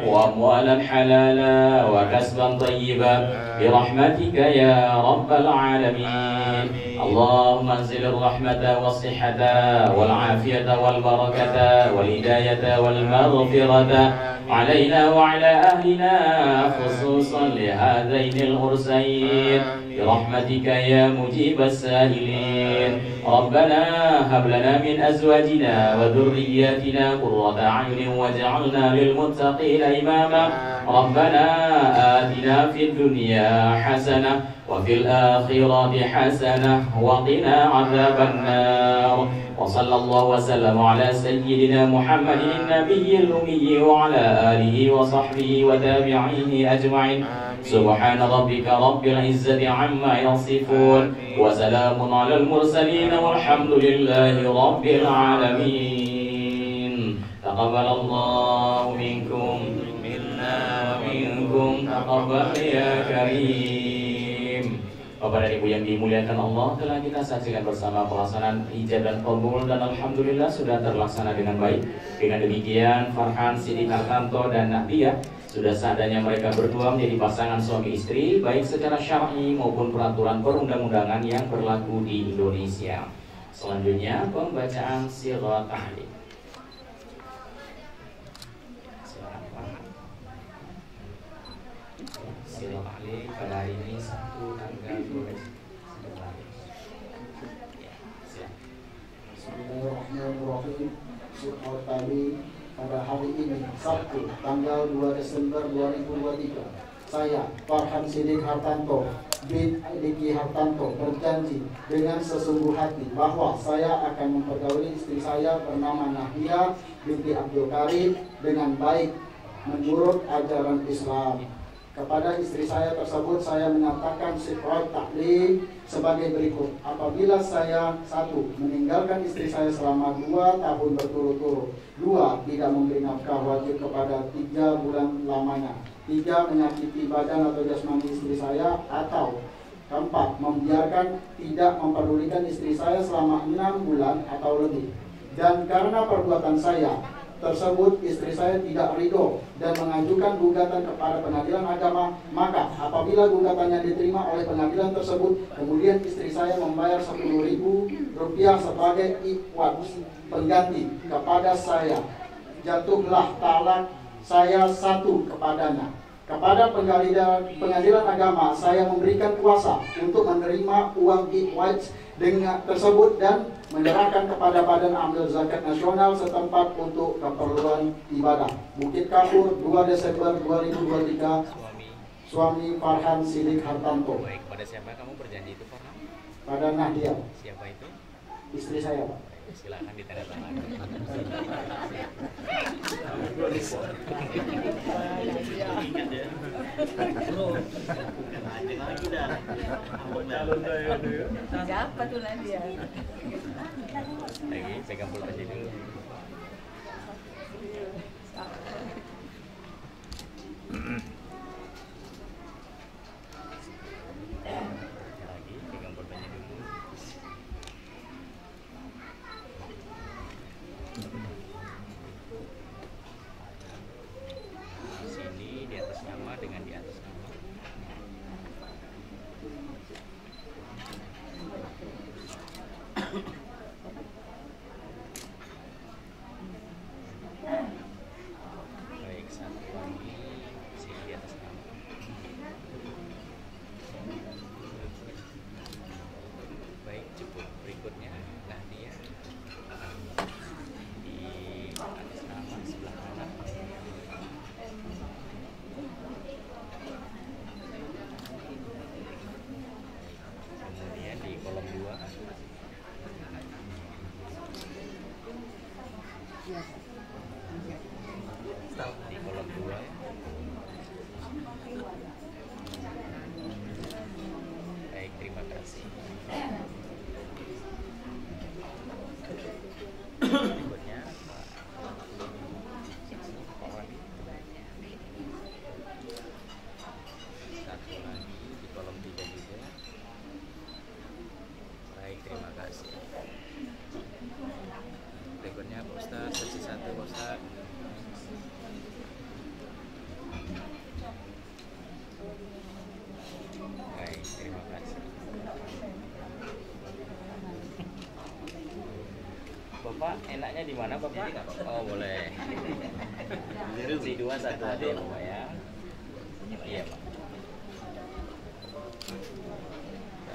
وأموالا حلالا وكسبا طيبا برحمتك يا رب العالمين. اللهم انزل الرحمة والصحة والعافية والبركة والهداية والمغفرة علينا وعلى أهلنا خصوصا لهذين العرسين برحمتك يا مجيب السائلين. ربنا هب لنا من أزواجنا وذرياتنا قرة أعين واجعلنا للمتقين إماما. ربنا آتنا في الدنيا حسنة وفي الآخرة حسنة وقنا عذاب النار. وصلى الله وسلم على سيدنا محمد النبي الأمي وعلى آله وصحبه وتابعيه أجمعين. سبحان ربك رب العزة عما يصفون وسلام على المرسلين والحمد لله رب العالمين. تقبل الله منكم منا ومنكم تقبل يا كريم. Bapak dan Ibu yang dimuliakan Allah, telah kita saksikan bersama pelaksanaan ijab dan qabul dan alhamdulillah sudah terlaksana dengan baik. Dengan demikian Farhan Sidik Hartanto dan Nahdia sudah seadanya mereka berdua menjadi pasangan suami istri baik secara syar'i maupun peraturan perundang-undangan yang berlaku di Indonesia. Selanjutnya pembacaan sighah tahlil. Sighah tahlil pada hari ini Sabtu tanggal 12 Februari. Bismillahirrahmanirrahim. Sighah tahlil pada hari ini Sabtu tanggal 2 Desember 2023. Saya Farhan Sidik Hartanto bin Diki Hartanto berjanji dengan sesungguh hati bahwa saya akan mempergauli istri saya bernama Nahdia binti Abdul Karim dengan baik menurut ajaran Islam. Kepada istri saya tersebut saya menyatakan sighah tahlil sebagai berikut. Apabila saya 1. meninggalkan istri saya selama 2 tahun berturut-turut, 2. tidak memberi nafkah wajib kepada 3 bulan lamanya, 3. menyakiti badan atau jasmani istri saya, atau 4. membiarkan tidak memperdulikan istri saya selama 6 bulan atau lebih. Dan karena perbuatan saya tersebut istri saya tidak ridho dan mengajukan gugatan kepada pengadilan agama, maka apabila gugatannya diterima oleh pengadilan tersebut, kemudian istri saya membayar Rp10.000 sebagai iwad pengganti kepada saya, jatuhlah talak saya 1 kepadanya. Kepada pengadilan agama saya memberikan kuasa untuk menerima uang iwad dengan tersebut dan menyerahkan kepada Badan Amil Zakat Nasional setempat untuk keperluan ibadah. Bukit Kapur, 2 Desember 2023. Suami Farhan Sidik Hartanto. Baik, pada siapa kamu berjanji itu, Farhan? Pada Nahdia. Siapa itu? Istri saya, Pak. Silakan ditandatangani. Siapa tuh Nadia? Lagi pegang pulpen dulu. Lagi pegang pulpennya dulu. Sini di atas nama dengan di atas nama. Baik, satu lagi sini di atas nama. Baik, cukup. Berikutnya Nahdia di atas nama sebelah kanan. Kemudian di kolom 2 di kolom 2 baik, terima kasih. Berikutnya Pak Wali. Satu lagi di kolom 3 juga. Baik, terima kasih. Berikutnya Pak Ustaz, sesi 1 Pak Ustaz. Baik, terima kasih. Bapak enaknya di mana, Bapak? Oh, boleh. Si 2 1 aja ya, Bapak ya. Iya, Pak.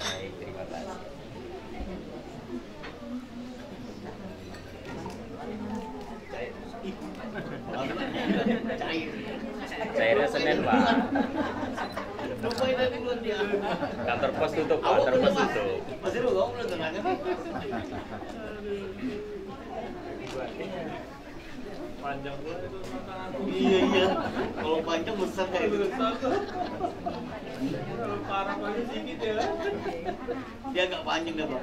Baik, terima kasih. Cair. Cairnya Kantor pos tutup, kantor pos tutup. Masih lu belum tenang kan? Panjang banget itu tangan. Iya. Kalau panjang besar kayak gitu. Parah banget sedikit ya. Dia agak panjang dah, Bang.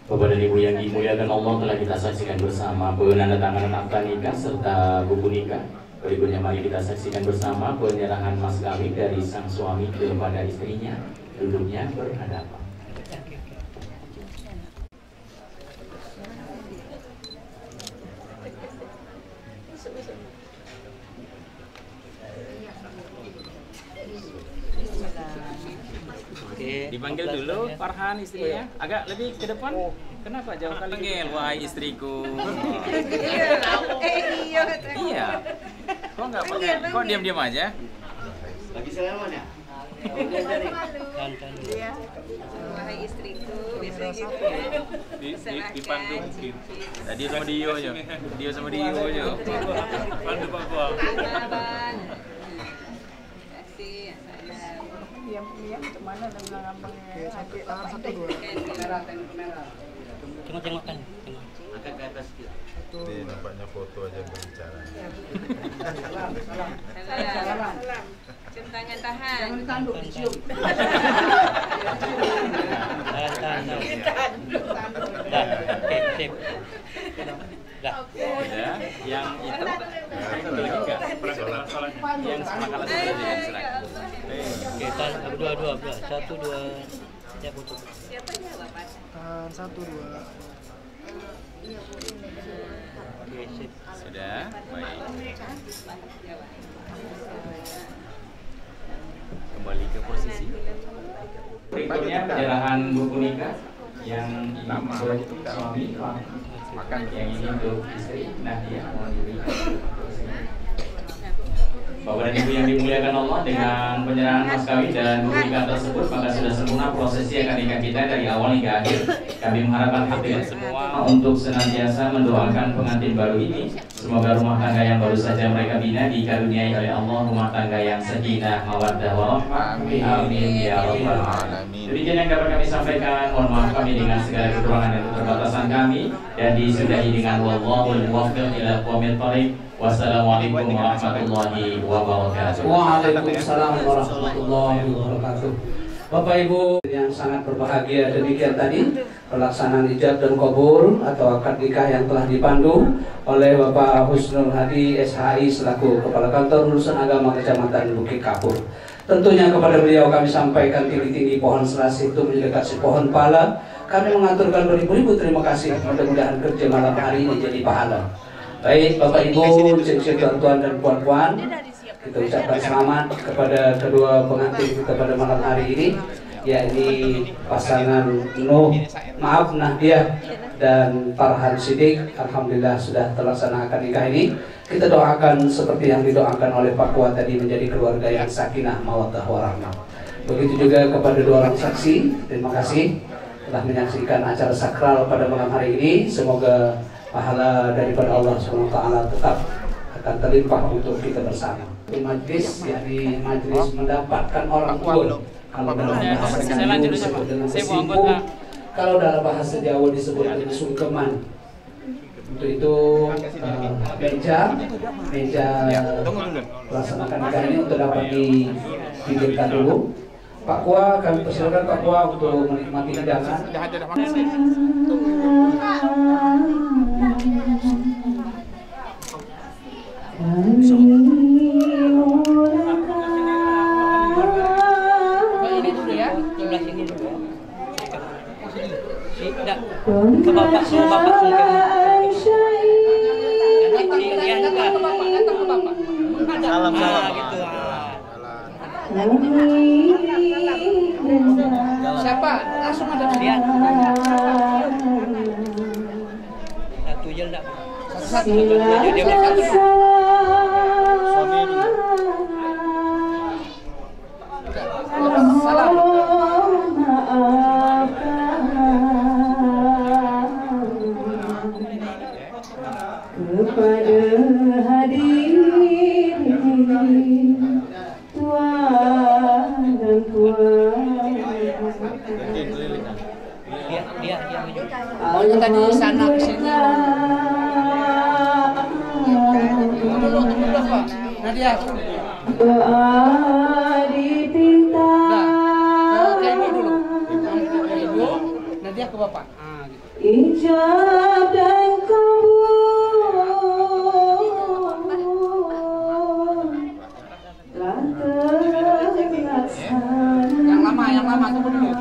Bapak dan Ibu yang dimuliakan Allah, telah kita saksikan bersama penandatanganan akta nikah serta buku nikah. Berikutnya mari kita saksikan bersama penyerahan mas kawin dari sang suami kepada istrinya. Duduknya berhadapan. Dipanggil dulu Farhan istrinya, agak lebih ke depan. Kenapa jauh kali? Panggil, wahai istriku. Iya. Kok nggak pakai? Kok diam-diam aja? Lagi salaman ya? Iya. Wahai istriku, biasanya gitu. Dipandu mungkin. Tadi sama Dio aja. Dio sama Dio aja. Pandu Pak Bang. Bang. Kasih, sayang. Diam-diam kemana dan bilang abangnya adik Satu dua. Tengok-tengok kan. Angkat ke atas kita. Ini nampaknya foto aja berbicara. Salam. Cium tangan tahan. Jangan tanduk, cium. Tahan. Dah, sip. Dah. Ya, yang itu satu lagi enggak? Yang sama kalah satu lagi yang serak. Oke, tahan dua. 1, 2. Ya foto. Siapa ya Bapak? Tahan 1, 2. Oke, sip. Sudah, baik. Kembali ke posisi. Berikutnya penyerahan buku nikah yang ini untuk suami, makan yang ini untuk istri. Nah, dia mohon diberikan. Bapak dan Ibu yang dimuliakan Allah, dengan penyerahan mas kawin dan buku nikah tersebut maka sudah sempurna prosesi akad nikah kita dari awal hingga akhir. Kami mengharapkan hadirin semua untuk senantiasa mendoakan pengantin baru ini. Semoga rumah tangga yang baru saja mereka bina dikaruniai oleh Allah rumah tangga yang sakinah, mawaddah, warahmah. Amin ya rabbal alamin. Demikian yang dapat kami sampaikan. Mohon maaf kami dengan segala kekurangan dan keterbatasan kami, dan disudahi dengan wallahul muwaffiq ila aqwamit thoriq. Wassalamualaikum warahmatullahi wabarakatuh. Waalaikumsalam warahmatullahi wabarakatuh. Bapak Ibu yang sangat berbahagia, demikian tadi pelaksanaan ijab dan qabul atau akad nikah yang telah dipandu oleh Bapak Husnul Hadi SHI selaku Kepala Kantor Urusan Agama Kecamatan Bukit Kapur. Tentunya kepada beliau kami sampaikan tinggi-tinggi pohon selasih itu mendekat si pohon pala. Kami mengaturkan beribu-ribu terima kasih. Mudah-mudahan kerja malam hari ini jadi pahala. Baik Bapak Ibu, cik-cik tuan-tuan dan puan-puan, kita ucapkan selamat kepada kedua pengantin kita pada malam hari ini, yakni pasangan Nahdiah dan Farhan Siddiq. Alhamdulillah sudah terlaksana akad nikah ini. Kita doakan seperti yang didoakan oleh Pak Kuat tadi, menjadi keluarga yang sakinah, mawaddah, warahmah. Begitu juga kepada dua orang saksi, terima kasih telah menyaksikan acara sakral pada malam hari ini. Semoga pahala daripada Allah SWT tetap akan terlimpah untuk kita bersama. Majlis, yakni majlis mendapatkan orang tua. Kalau dalam bahasa Jawa disebut dengan singkung, kalau dalam bahasa Jawa disebut dengan sungkeman. Untuk itu meja melaksanakan nikah ini untuk dapat dipinggirkan dulu. Pak Kua, kami persilakan Pak Kua untuk menikmati hidangan. Ini dulu ya, sebelah sini dulu. Tidak, ke bapak sungkem. Salam gitu. Siapa? Langsung ada dia. Satu je enggak. Satu. Dia satu. Suami dulu. Oh yang tadi sana ke sini. Tunggu dulu Pak. Nadia. Doa dipinta. Nah, ke ibu dulu. Ibu, Nadia ke bapak. Ijab dan kabul telah terlaksana. Yang lama tunggu dulu.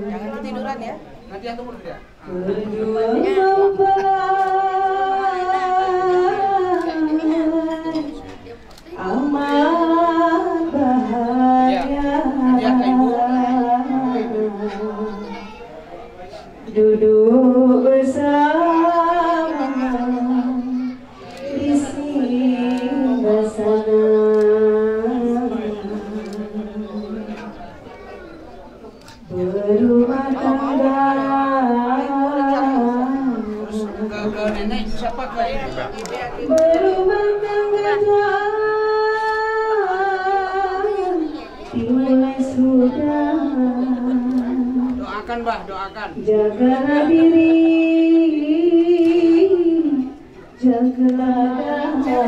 Jangan ketiduran ya. Nadia tunggu dulu ya. Berjuang mempelai amat bahagia. Duduk bersama di singgasana. Berumah tangga. Ke nenek siapa ke ibu? Berumah tangga dimulai sudah. Doakan Mbah, doakan. Jagalah diri, jagalah dada.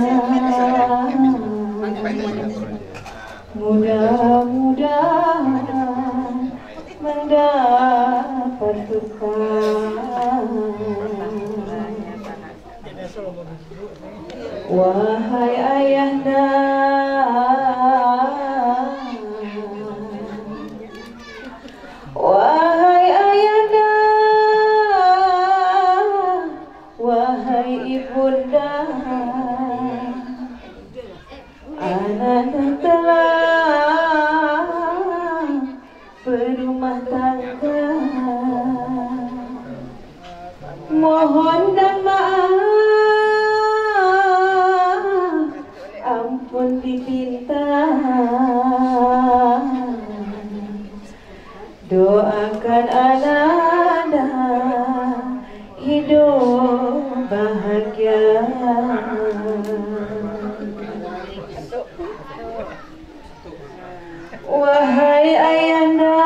Mudah-mudahan mendapat berkah. Wahai ayahanda, wahai ayahanda, wahai ibunda, ananda telah berumah tangga. Mohon dan maaf, ampun dipinta. Doakan ananda hidup bahagia. Wahai ayahanda,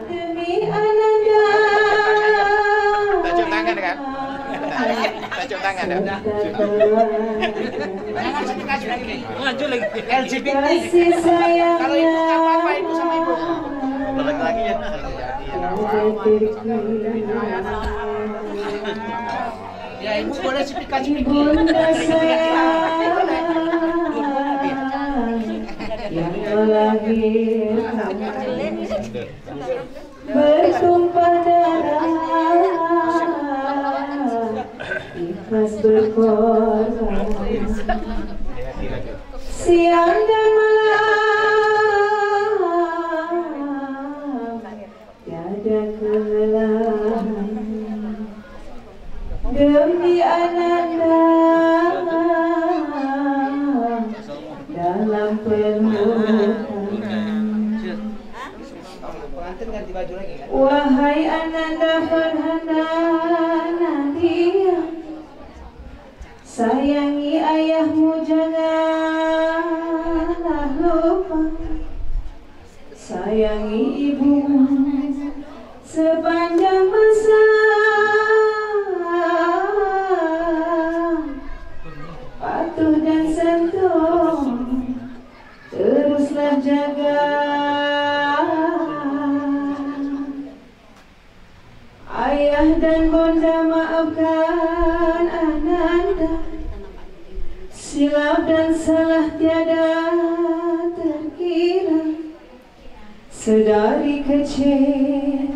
demi ananda. Tak cium tangan kan? Tak cium tangan dah. Maju lagi. LGBT. Kasih sayangnya. Kalau ibu nggak apa-apa, ibu sama ibu. Balik lagi ya. Ya ibu boleh speaker-speaker. Ibunda sayang yang melahirkan bertumpah darah, ikhlas berkorban siang dan malam, tiada kelelahan demi ananda dalam pelukan. Wahai ananda Farhana Nadia, sayangi ayahmu janganlah lupa, sayangi ibumu sepanjang masa. Patuh dan sentuh, teruslah jaga. Ayah dan bunda maafkan ananda, silap dan salah tiada terkira. Sedari kecil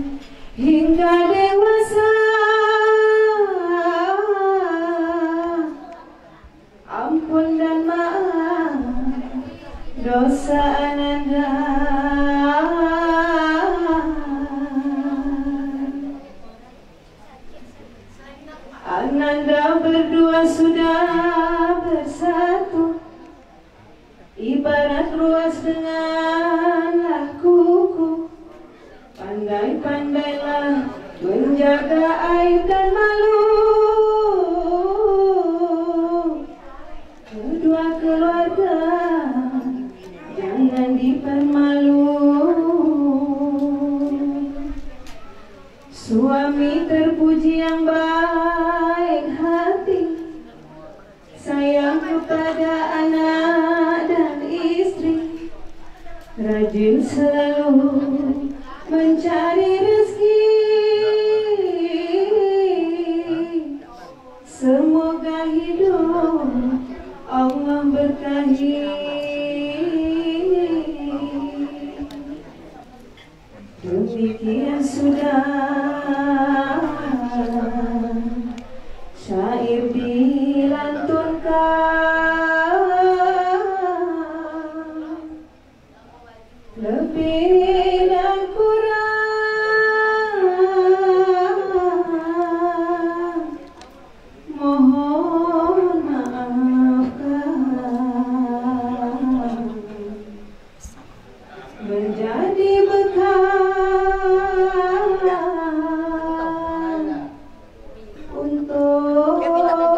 hingga dewasa, ampun dan maaf dosa ananda. Ananda berdua sudah bersatu, ibarat ruas denganlah kuku. Pandai-pandailah menjaga aib dan malu. Kedua keluarga jangan dipermalukan. lebih dan kurang mohon maafkan, menjadi bekal untuk ke depan.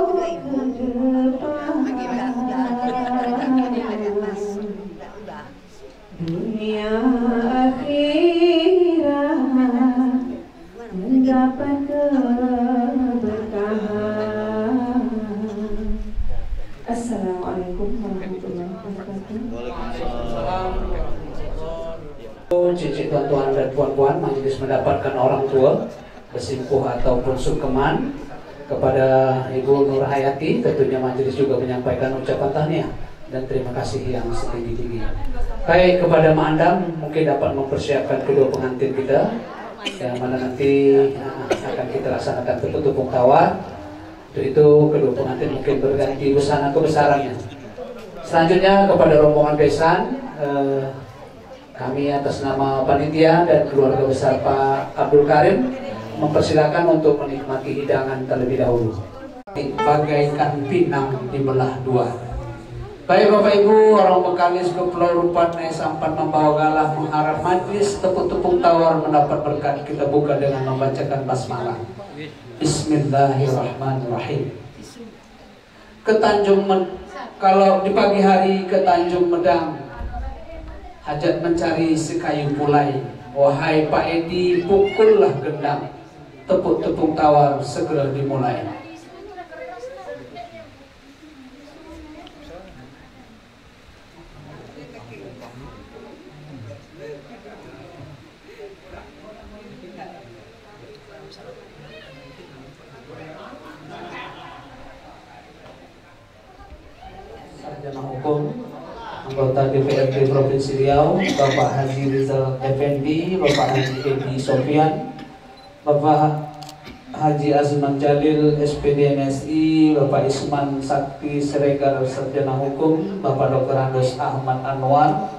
Dunia akhirat mendapat keberkahan. Assalamualaikum warahmatullahi wabarakatuh. Cici tuan-tuan dan puan-puan, majelis mendapatkan orang tua bersimpuh ataupun sungkeman kepada Ibu Nur Hayati. Tentunya majelis juga menyampaikan ucapan tahniah dan terima kasih yang setinggi-tingginya. Baik, kepada Mak Andam mungkin dapat mempersiapkan kedua pengantin kita yang mana nanti akan kita laksanakan tepung tawar. Untuk itu kedua pengantin mungkin berganti busana kebesarannya. Selanjutnya kepada rombongan besan, kami atas nama panitia dan keluarga besar Pak Abdul Karim mempersilakan untuk menikmati hidangan terlebih dahulu. Bagaikan pinang dibelah dua. Baik Bapak Ibu, orang Bekalis ke Pulau Rupat naik sampan membawa galah mengharap majlis tepung-tepung tawar mendapat berkat. Kita buka dengan membacakan basmalah. Bismillahirrahmanirrahim. Kalau di pagi hari ke Tanjung Medang, hajat mencari sekayu pulai. Wahai Pak Edi, pukullah gendang, tepung-tepung tawar segera dimulai. Sarjana Hukum, anggota DPRD Provinsi Riau, Bapak Haji Rizal Effendi, Bapak Haji Edi Sofian, Bapak Haji Azman Jalil SPD MSI, Bapak Isman Sakti Siregar Sarjana Hukum, Bapak Dr. Andos Ahmad Anwar,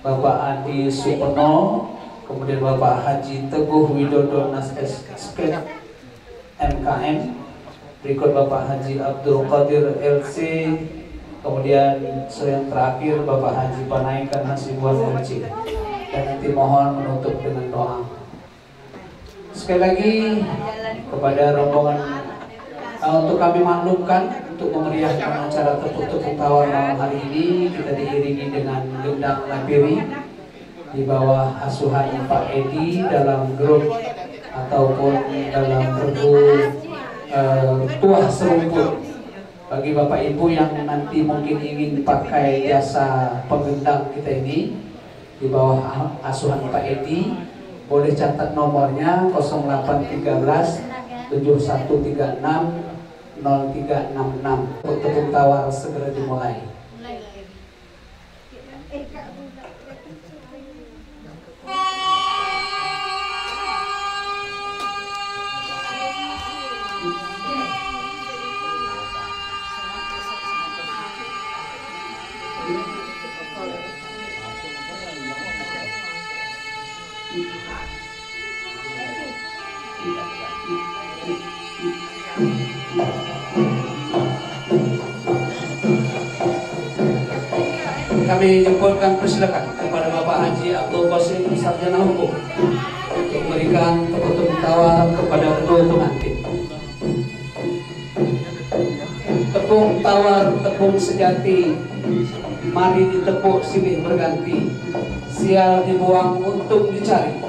Bapak Adi Supono, kemudian Bapak Haji Teguh Widodo SPM MKM, berikut Bapak Haji Abdul Qadir LC, kemudian yang terakhir Bapak Haji Panaikan Hasibuan LC. Dan nanti mohon menutup dengan doa. Sekali lagi kepada rombongan untuk kami maklumkan untuk memeriahkan acara tepuk-tepuk tawar malam hari ini, kita diiringi dengan gendang lapiri di bawah asuhan Pak Edi dalam grup ataupun dalam regu tuah serumput. Bagi Bapak Ibu yang nanti mungkin ingin pakai jasa penggendang kita ini di bawah asuhan Pak Edi, boleh catat nomornya 0813 7136 0366. Tepung tawar segera dimulai. Kami jemputkan persilakan kepada Bapak Haji Abdul Qasim Sarjana Hukum untuk memberikan tepung tawar kepada kedua pengantin. Tepung tawar, tepung sejati, mari ditepuk silih berganti, sial dibuang untuk dicari,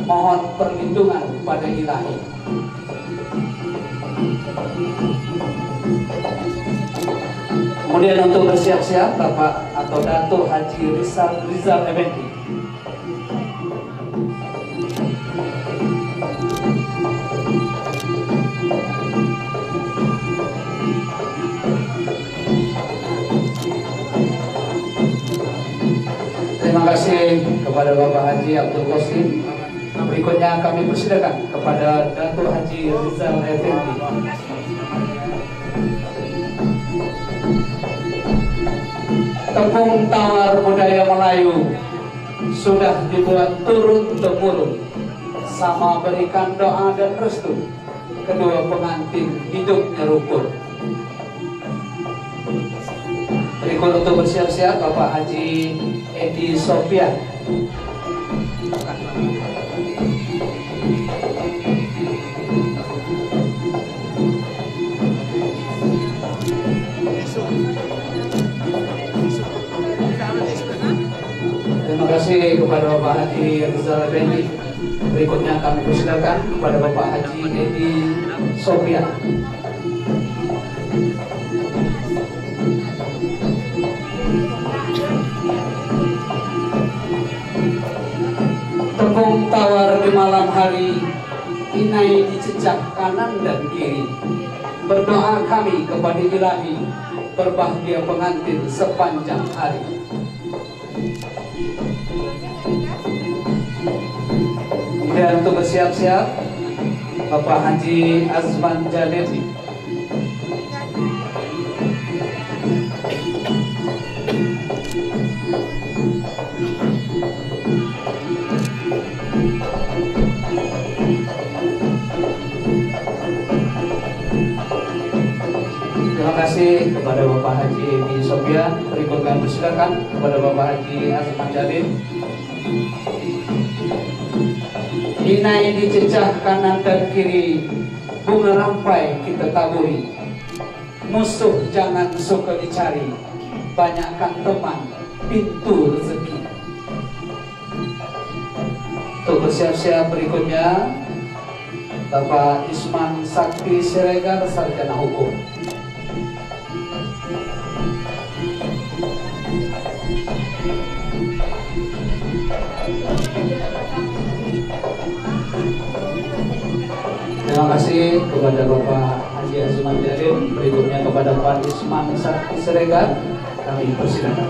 mohon perlindungan pada Ilahi. Kemudian untuk bersiap-siap Bapak atau Datuk Haji Rizal Effendi. Terima kasih kepada Bapak Haji Abdul Qasim. Berikutnya kami persilakan kepada Datuk Haji Rizal Effendi. Tepung tawar budaya Melayu sudah dibuat turun temurun, sama berikan doa dan restu kedua pengantin hidupnya rukun. Berikut untuk bersiap-siap Bapak Haji Edi Sofian. Terima kasih kepada Bapak Haji Rizal Effendi. Berikutnya kami persilakan kepada Bapak Haji Edi Sofian. Tepung tawar di malam hari, inai dicecak kanan dan kiri. Berdoa kami kepada Ilahi, berbahagia pengantin sepanjang hari. Kemudian untuk bersiap-siap Bapak Haji Azman Jalil. Terima kasih kepada Bapak Haji Edi Sofian. Berikutnya persilakan kepada Bapak Haji Azman Jalil. Inai dicecah kanan dan kiri, bunga rampai kita taburi. Musuh jangan suka dicari, banyakkan teman, pintu rezeki. Untuk bersiap-siap berikutnya Bapak Isman Sakti Siregar, Sarjana Hukum. Terima kasih kepada Bapak Haji Azman Jalil. Berikutnya kepada Pak Isman Sakti Siregar, kami persilakan.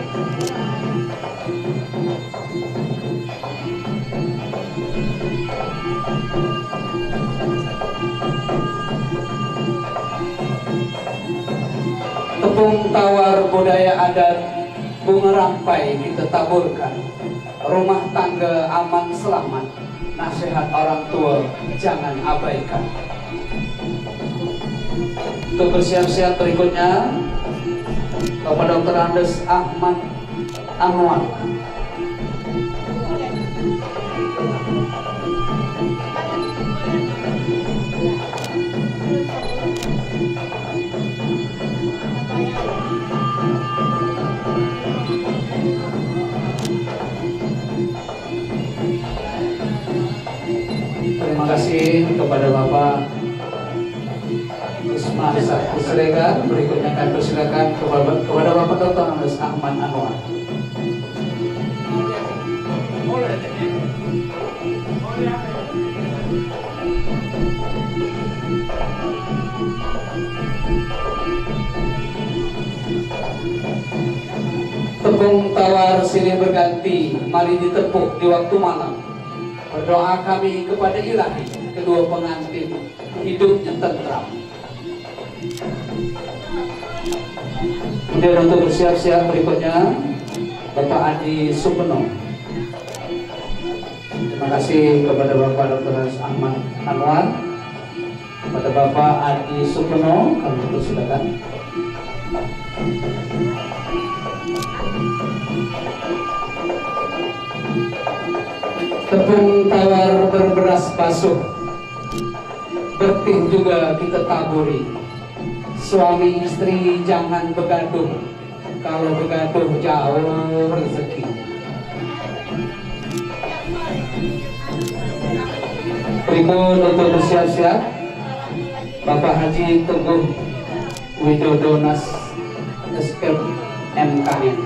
Tepung tawar budaya adat, bunga rampai kita taburkan. Rumah tangga aman selamat, nasihat orang tua jangan abaikan. Untuk bersiap-siap berikutnya Bapak Dr. Andes Ahmad Anwar. Terima kasih kepada Bapak Isman Sakti Siregar. Berikutnya kami persilakan kepada Bapak Dr. Andes Ahmad Anwar. Tepung tawar silih berganti, mari ditepuk di waktu malam. Berdoa kami kepada Ilahi, kedua pengantin hidupnya tentram. Kemudian untuk bersiap-siap berikutnya Bapak Adi Supeno. Terima kasih kepada Bapak Dr. Ahmad Anwar. Kepada Bapak Adi Supeno kami persilakan. Tepung tawar berberas basuh, bertih juga kita taburi. Suami istri jangan begaduh, kalau begaduh jauh rezeki. Berikut untuk bersiap-siap Bapak Haji Teguh Widodo Nas SKM MKM.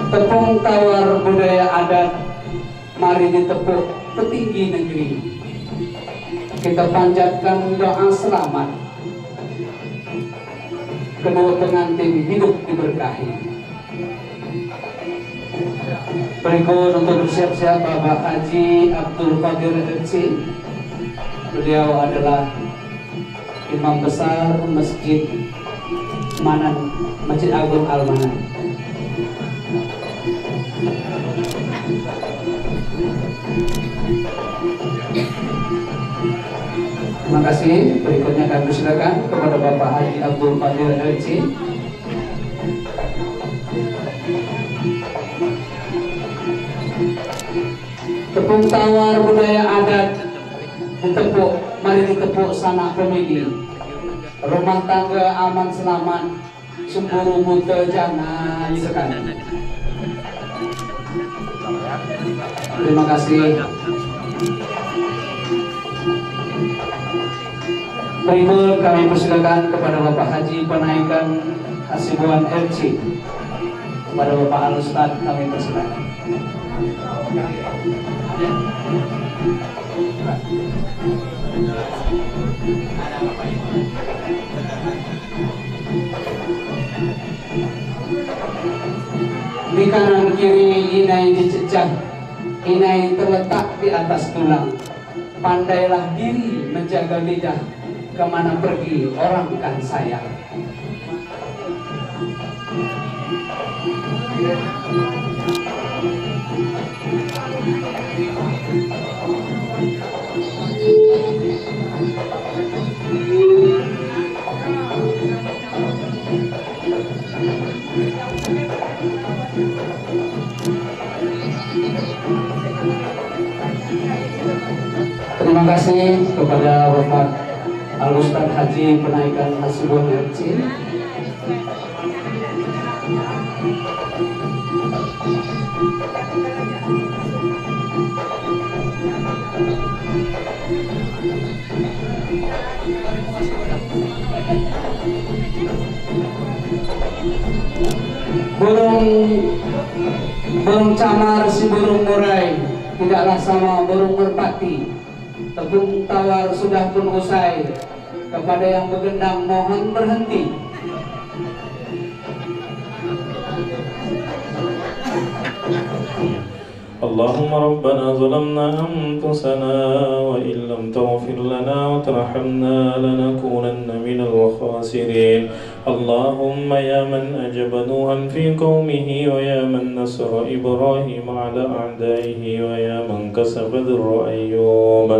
Tepung tawar budaya adat, mari ditepuk petinggi negeri. Kita panjatkan doa selamat, kedua pengantin hidup diberkahi. Berikut untuk bersiap-siap Bapak Haji Abdul Qadir MC. Beliau adalah Imam Besar Masjid Manan, Masjid Agung Al-Manan. Terima kasih. Berikutnya kami persilakan kepada Bapak Haji Abdul Qadir MC. Tepung tawar budaya adat ditepuk, mari ditepuk sanak pemilih. Rumah tangga aman selamat, cemburu buta jangan sekali. Terima kasih. Berikut kami persilakan kepada Bapak Haji Penaikan Hasibuan RC. Kepada Bapak Al-Ustaz kami persilakan. Di kanan kiri inai dicecah, inai terletak di atas tulang. Pandailah diri menjaga lidah, kemana pergi orang kan sayang. Terima kasih kepada Bapak Al-Ustaz Haji Penaikan Hasibuan RC. Burung camar si burung murai tidaklah sama burung merpati. Tepung tawar sudah pun usai, kepada yang bergendang mohon berhenti. اللهم ربنا ظلمنا أنفسنا وإن لم تغفر لنا وترحمنا لنكونن من الخاسرين. اللهم يا من أجب نوحا في قومه ويا من نصر إبراهيم على أعدائه ويا من كسب ذر أيوب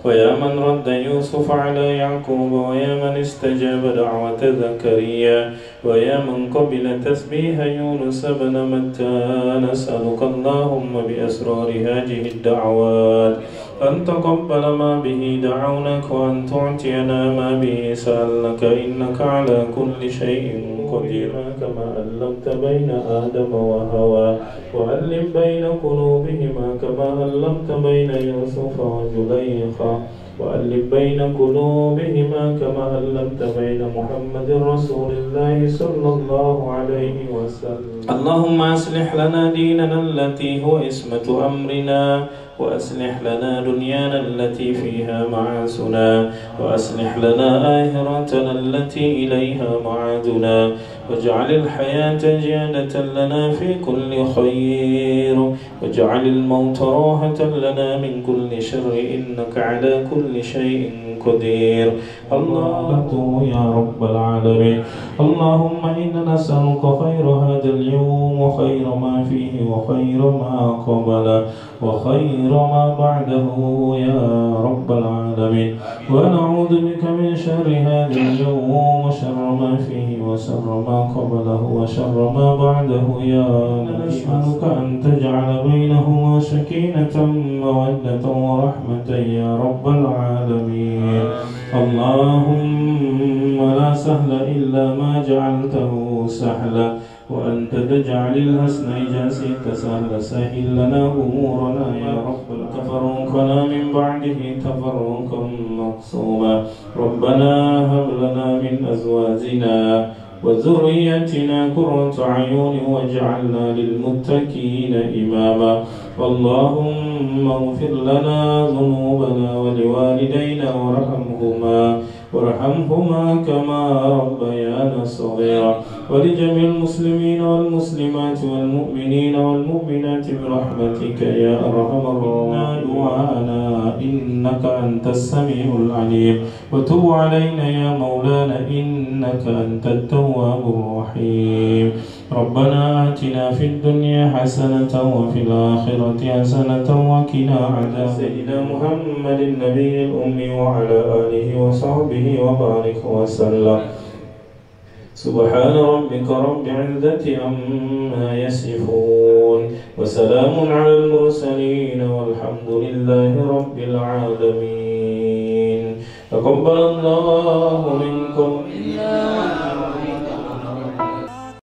ويا من رد يوسف على يعقوب ويا من استجاب دعوة زكريا ويا من قبل تسبيح يونس بن متى نسألك اللهم بأسرار هذه الدعوات أن تقبل ما به دعونك وأن تعطينا ما به سألناك إنك على كل شيء قدير. كما ألفت بين آدم وهوى وألف بين قلوبهما كما ألفت بين يوسف وزليخا وألف بين قلوبهما كما ألفت بين محمد رسول الله صلى الله عليه وسلم. اللهم أصلح لنا ديننا التي هو عصمة أمرنا وأصلح لنا دنيانا التي فيها معاشنا وأصلح لنا آخرتنا التي إليها معادنا واجعل الحياة زيادة لنا في كل خير واجعل الموت راحة لنا من كل شر إنك على كل شيء قدير. الله يا رب العالمين. اللهم إنا نسألك خير هذا اليوم وخير ما فيه وخير ما قبله وخير ما بعده يا رب العالمين ونعوذ بك من شر هذا اليوم وشر ما فيه وشر ما قبله وشر ما بعده يا نسألك أن تجعل بينهما سكينة مودة ورحمة يا رب العالمين. اللهم لا سهل إلا ما جعلته سهلا وأنت تجعل الحسن إذا شئت سهلا سهل لنا أمورنا يا رب. تفرقنا من بعده تفرقا مقصوما. ربنا هب لنا من أزواجنا وذريتنا قرة أعين واجعلنا للمتقين إماما. اللهم اغفر لنا ذنوبنا ولوالدينا وارحمهما وارحمهما كما ربيانا صغيرا ولجميع المسلمين والمسلمات والمؤمنين والمؤمنات برحمتك يا أرحم الراحمين دعاءنا إنك أنت السميع العليم وتب علينا يا مولانا إنك أنت التواب الرحيم ربنا آتنا في الدنيا حسنة وفي الآخرة حسنة وقنا عذاب سيدنا محمد النبي الأمي وعلى آله وصحبه وبارك وسلم سبحان ربك رب العزة عما يصفون وسلام على المرسلين والحمد لله رب العالمين تقبل الله منكم